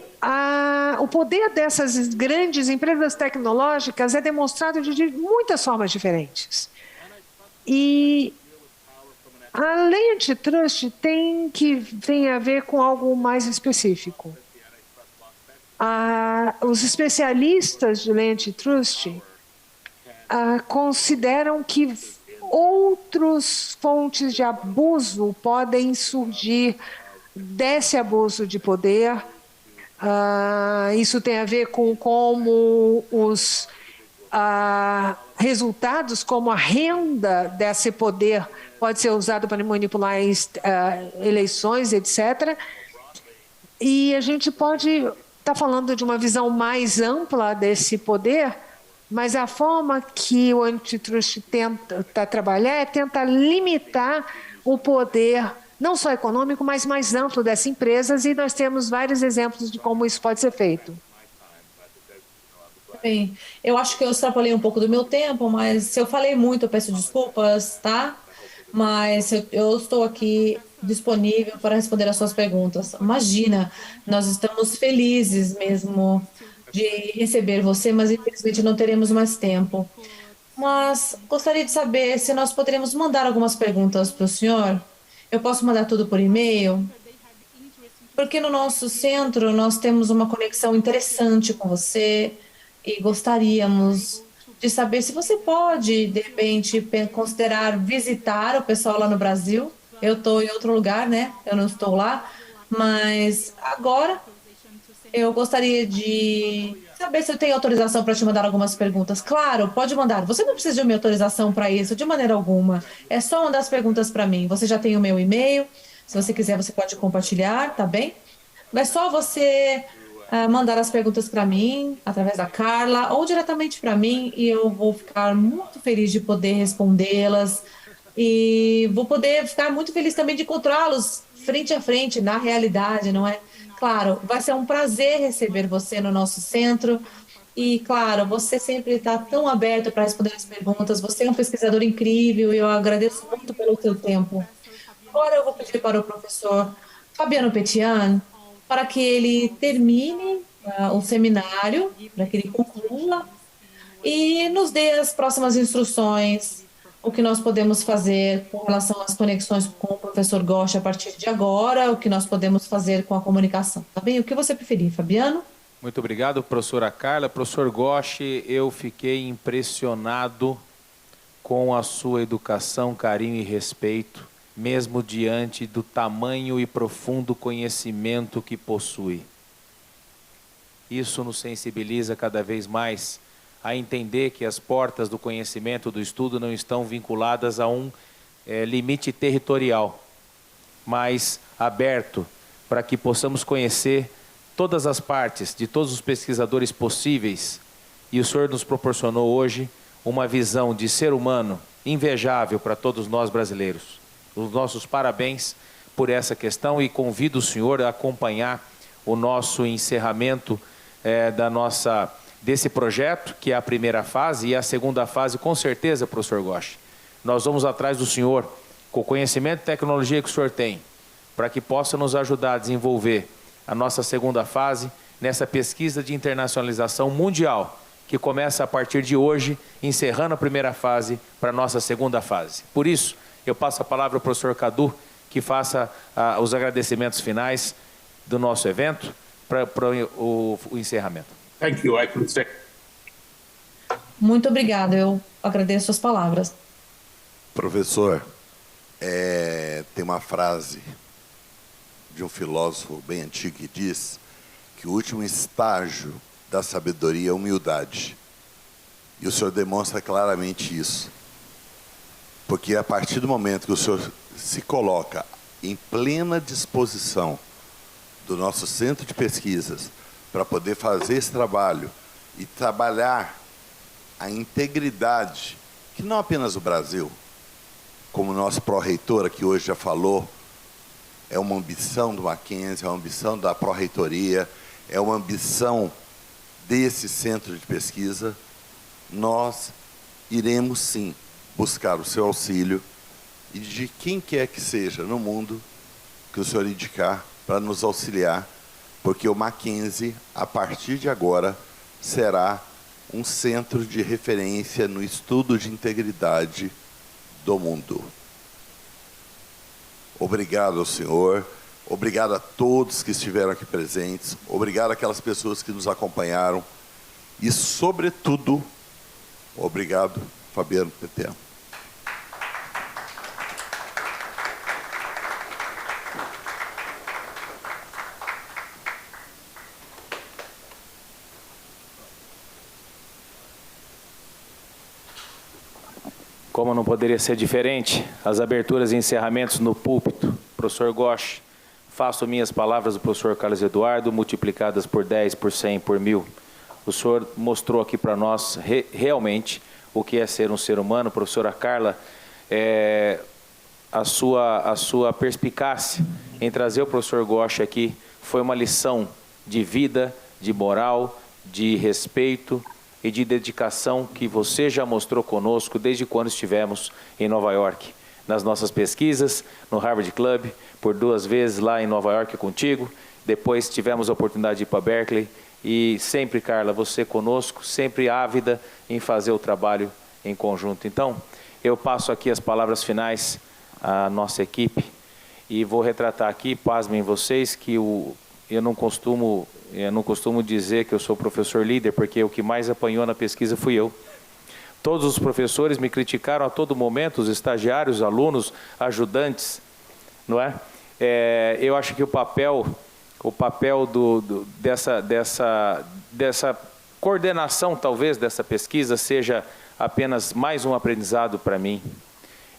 Speaker 8: o poder dessas grandes empresas tecnológicas é demonstrado de muitas formas diferentes. E a lei antitrust tem a ver com algo mais específico. Os especialistas de lei antitrust consideram que outras fontes de abuso podem surgir desse abuso de poder. Isso tem a ver com como os resultados, como a renda desse poder pode ser usado para manipular eleições, etc. E a gente pode estar falando de uma visão mais ampla desse poder, mas a forma que o antitrust tenta trabalhar é tentar limitar o poder, não só econômico, mas mais amplo dessas empresas, e nós temos vários exemplos de como isso pode ser feito.
Speaker 6: Bem, eu acho que eu extrapolei um pouco do meu tempo, mas se eu falei muito, eu peço desculpas, tá? Mas eu estou aqui disponível para responder as suas perguntas. Imagina, nós estamos felizes mesmo de receber você, mas infelizmente não teremos mais tempo. Mas gostaria de saber se nós poderíamos mandar algumas perguntas para o senhor Eu posso mandar tudo por e-mail? Porque no nosso centro nós temos uma conexão interessante com você e gostaríamos de saber se você pode, de repente, considerar visitar o pessoal lá no Brasil. Eu estou em outro lugar, né? Eu não estou lá, mas agora eu gostaria de saber se eu tenho autorização para te mandar algumas perguntas. Claro, pode mandar. Você não precisa de minha autorização para isso, de maneira alguma. É só mandar as perguntas para mim. Você já tem o meu e-mail. Se você quiser, você pode compartilhar, tá bem? É só você mandar as perguntas para mim, através da Carla, ou diretamente para mim, e eu vou ficar muito feliz de poder respondê-las. E vou poder ficar muito feliz também de encontrá-los frente a frente, na realidade, não é? Claro, vai ser um prazer receber você no nosso centro. E, claro, você sempre está tão aberto para responder as perguntas. Você é um pesquisador incrível e eu agradeço muito pelo seu tempo. Agora eu vou pedir para o professor Fabiano Petian para que ele termine o seminário, para que ele conclua e nos dê as próximas instruções, o que nós podemos fazer com relação às conexões com o professor Gosch a partir de agora, o que nós podemos fazer com a comunicação. Tá bem? O que você preferir, Fabiano?
Speaker 1: Muito obrigado, professora Carla. Professor Gosch, eu fiquei impressionado com a sua educação, carinho e respeito, mesmo diante do tamanho e profundo conhecimento que possui. Isso nos sensibiliza cada vez mais a entender que as portas do conhecimento, do estudo, não estão vinculadas a um limite territorial, mas aberto para que possamos conhecer todas as partes de todos os pesquisadores possíveis. E o senhor nos proporcionou hoje uma visão de ser humano invejável para todos nós brasileiros. Os nossos parabéns por essa questão e convido o senhor a acompanhar o nosso encerramento desse projeto, que é a primeira fase, e a segunda fase, com certeza, professor Gosch. Nós vamos atrás do senhor, com o conhecimento e tecnologia que o senhor tem, para que possa nos ajudar a desenvolver a nossa segunda fase nessa pesquisa de internacionalização mundial, que começa a partir de hoje, encerrando a primeira fase para a nossa segunda fase. Por isso, eu passo a palavra ao professor Cadu, que faça os agradecimentos finais do nosso evento para o encerramento.
Speaker 7: Thank you. I could say.
Speaker 6: Muito obrigada, eu agradeço as palavras.
Speaker 9: Professor, tem uma frase de um filósofo bem antigo que diz que o último estágio da sabedoria é a humildade. E o senhor demonstra claramente isso. Porque a partir do momento que o senhor se coloca em plena disposição do nosso centro de pesquisas para poder fazer esse trabalho e trabalhar a integridade, que não apenas o Brasil, como o nosso pró-reitor aqui hoje já falou, é uma ambição do Mackenzie, é uma ambição da pró-reitoria, é uma ambição desse centro de pesquisa, nós iremos sim buscar o seu auxílio e de quem quer que seja no mundo que o senhor indicar para nos auxiliar, porque o Mackenzie, a partir de agora, será um centro de referência no estudo de integridade do mundo. Obrigado ao senhor, obrigado a todos que estiveram aqui presentes, obrigado àquelas pessoas que nos acompanharam e, sobretudo, obrigado, Fabiano Petian.
Speaker 1: Como não poderia ser diferente, as aberturas e encerramentos no púlpito. Professor Gosch, faço minhas palavras do professor Carlos Eduardo, multiplicadas por 10, por 100, por 1000. O senhor mostrou aqui para nós realmente o que é ser um ser humano. Professora Carla, a sua perspicácia em trazer o professor Gosch aqui foi uma lição de vida, de moral, de respeito e de dedicação que você já mostrou conosco desde quando estivemos em Nova York, nas nossas pesquisas, no Harvard Club, por 2 vezes lá em Nova York contigo, depois tivemos a oportunidade de ir para Berkeley, e sempre, Carla, você conosco, sempre ávida em fazer o trabalho em conjunto. Então, eu passo aqui as palavras finais à nossa equipe, E vou retratar aqui, pasmem vocês, que eu não costumo dizer que eu sou professor líder, porque o que mais apanhou na pesquisa fui eu. Todos os professores me criticaram a todo momento, os estagiários, alunos, ajudantes, não é? Eu acho que o papel dessa coordenação, talvez, dessa pesquisa, seja apenas mais um aprendizado para mim.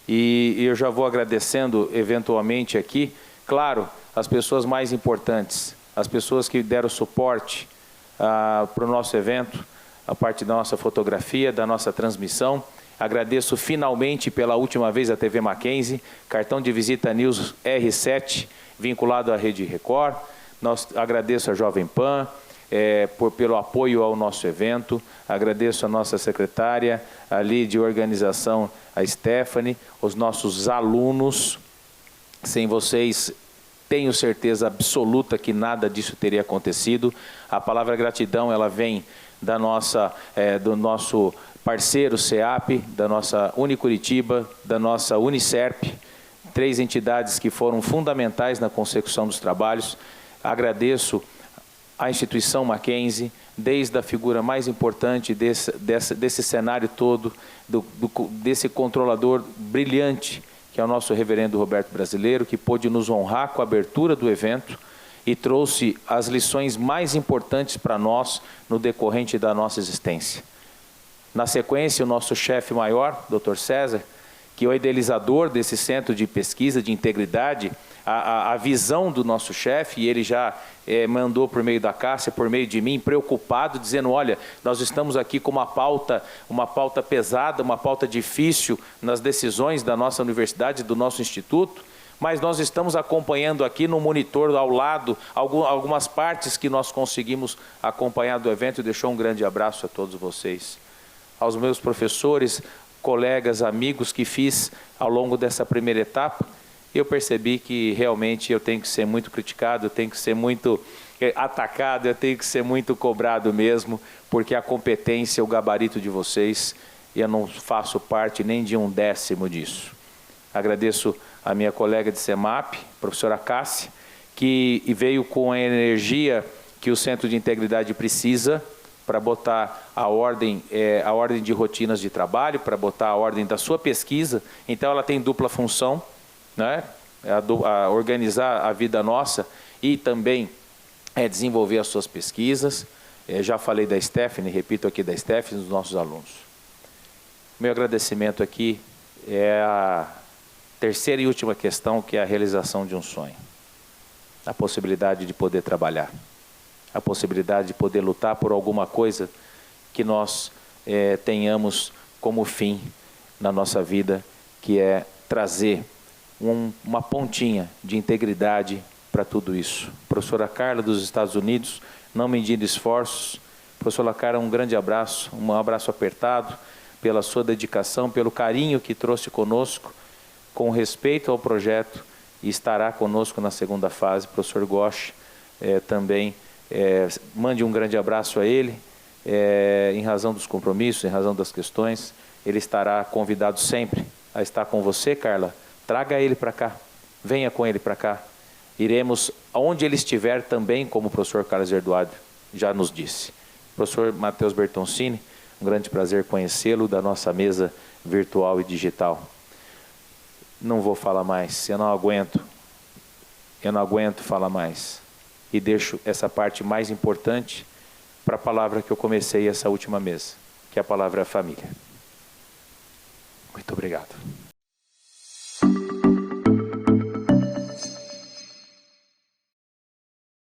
Speaker 1: E eu já vou agradecendo, eventualmente, aqui, claro, as pessoas mais importantes, as pessoas que deram suporte para o nosso evento, a parte da nossa fotografia, da nossa transmissão. Agradeço finalmente pela última vez a TV Mackenzie, cartão de visita News R7, vinculado à Rede Record. Agradeço a Jovem Pan pelo apoio ao nosso evento. Agradeço a nossa secretária ali de organização, a Stephanie, os nossos alunos. Sem vocês, tenho certeza absoluta que nada disso teria acontecido. A palavra gratidão, ela vem do nosso parceiro CEAP, da nossa Unicuritiba, da nossa Unicerp, 3 entidades que foram fundamentais na consecução dos trabalhos. Agradeço à instituição Mackenzie, desde a figura mais importante desse cenário todo, desse controlador brilhante, que é o nosso reverendo Roberto Brasileiro, que pôde nos honrar com a abertura do evento e trouxe as lições mais importantes para nós no decorrente da nossa existência. Na sequência, o nosso chefe maior, Dr. César, que é o idealizador desse centro de pesquisa de integridade, a visão do nosso chefe, e ele já mandou por meio da Cássia, por meio de mim, preocupado, dizendo, olha, nós estamos aqui com uma pauta pesada, uma pauta difícil nas decisões da nossa universidade, do nosso instituto, mas nós estamos acompanhando aqui no monitor ao lado algumas partes que nós conseguimos acompanhar do evento, e deixou um grande abraço a todos vocês. Aos meus professores, colegas, amigos que fiz ao longo dessa primeira etapa, eu percebi que realmente eu tenho que ser muito criticado, eu tenho que ser muito atacado, eu tenho que ser muito cobrado mesmo, porque a competência, o gabarito de vocês, eu não faço parte nem de 1/10 disso. Agradeço a minha colega de CEMAP, professora Cássia, que veio com a energia que o Centro de Integridade precisa para botar a ordem de rotinas de trabalho, para botar a ordem da sua pesquisa. Então, ela tem dupla função, né? A organizar a vida nossa e também desenvolver as suas pesquisas. Já falei da Stephanie, repito aqui da Stephanie, dos nossos alunos. Meu agradecimento aqui é a terceira e última questão, que é a realização de um sonho. A possibilidade de poder trabalhar. A possibilidade de poder lutar por alguma coisa que nós tenhamos como fim na nossa vida, que é trazer uma pontinha de integridade para tudo isso. Professora Carla, dos Estados Unidos, não medindo esforços. Professora Carla, um grande abraço, um abraço apertado, pela sua dedicação, pelo carinho que trouxe conosco, com respeito ao projeto, e estará conosco na segunda fase. Professor Gosch, também, mande um grande abraço a ele, em razão dos compromissos, em razão das questões. Ele estará convidado sempre a estar com você, Carla. Traga ele para cá, venha com ele para cá. Iremos, onde ele estiver também, como o professor Carlos Eduardo já nos disse. Professor Matheus Bertoncini, um grande prazer conhecê-lo, da nossa mesa virtual e digital. Não vou falar mais, eu não aguento falar mais. E deixo essa parte mais importante para a palavra que eu comecei essa última mesa, que é a palavra família. Muito obrigado.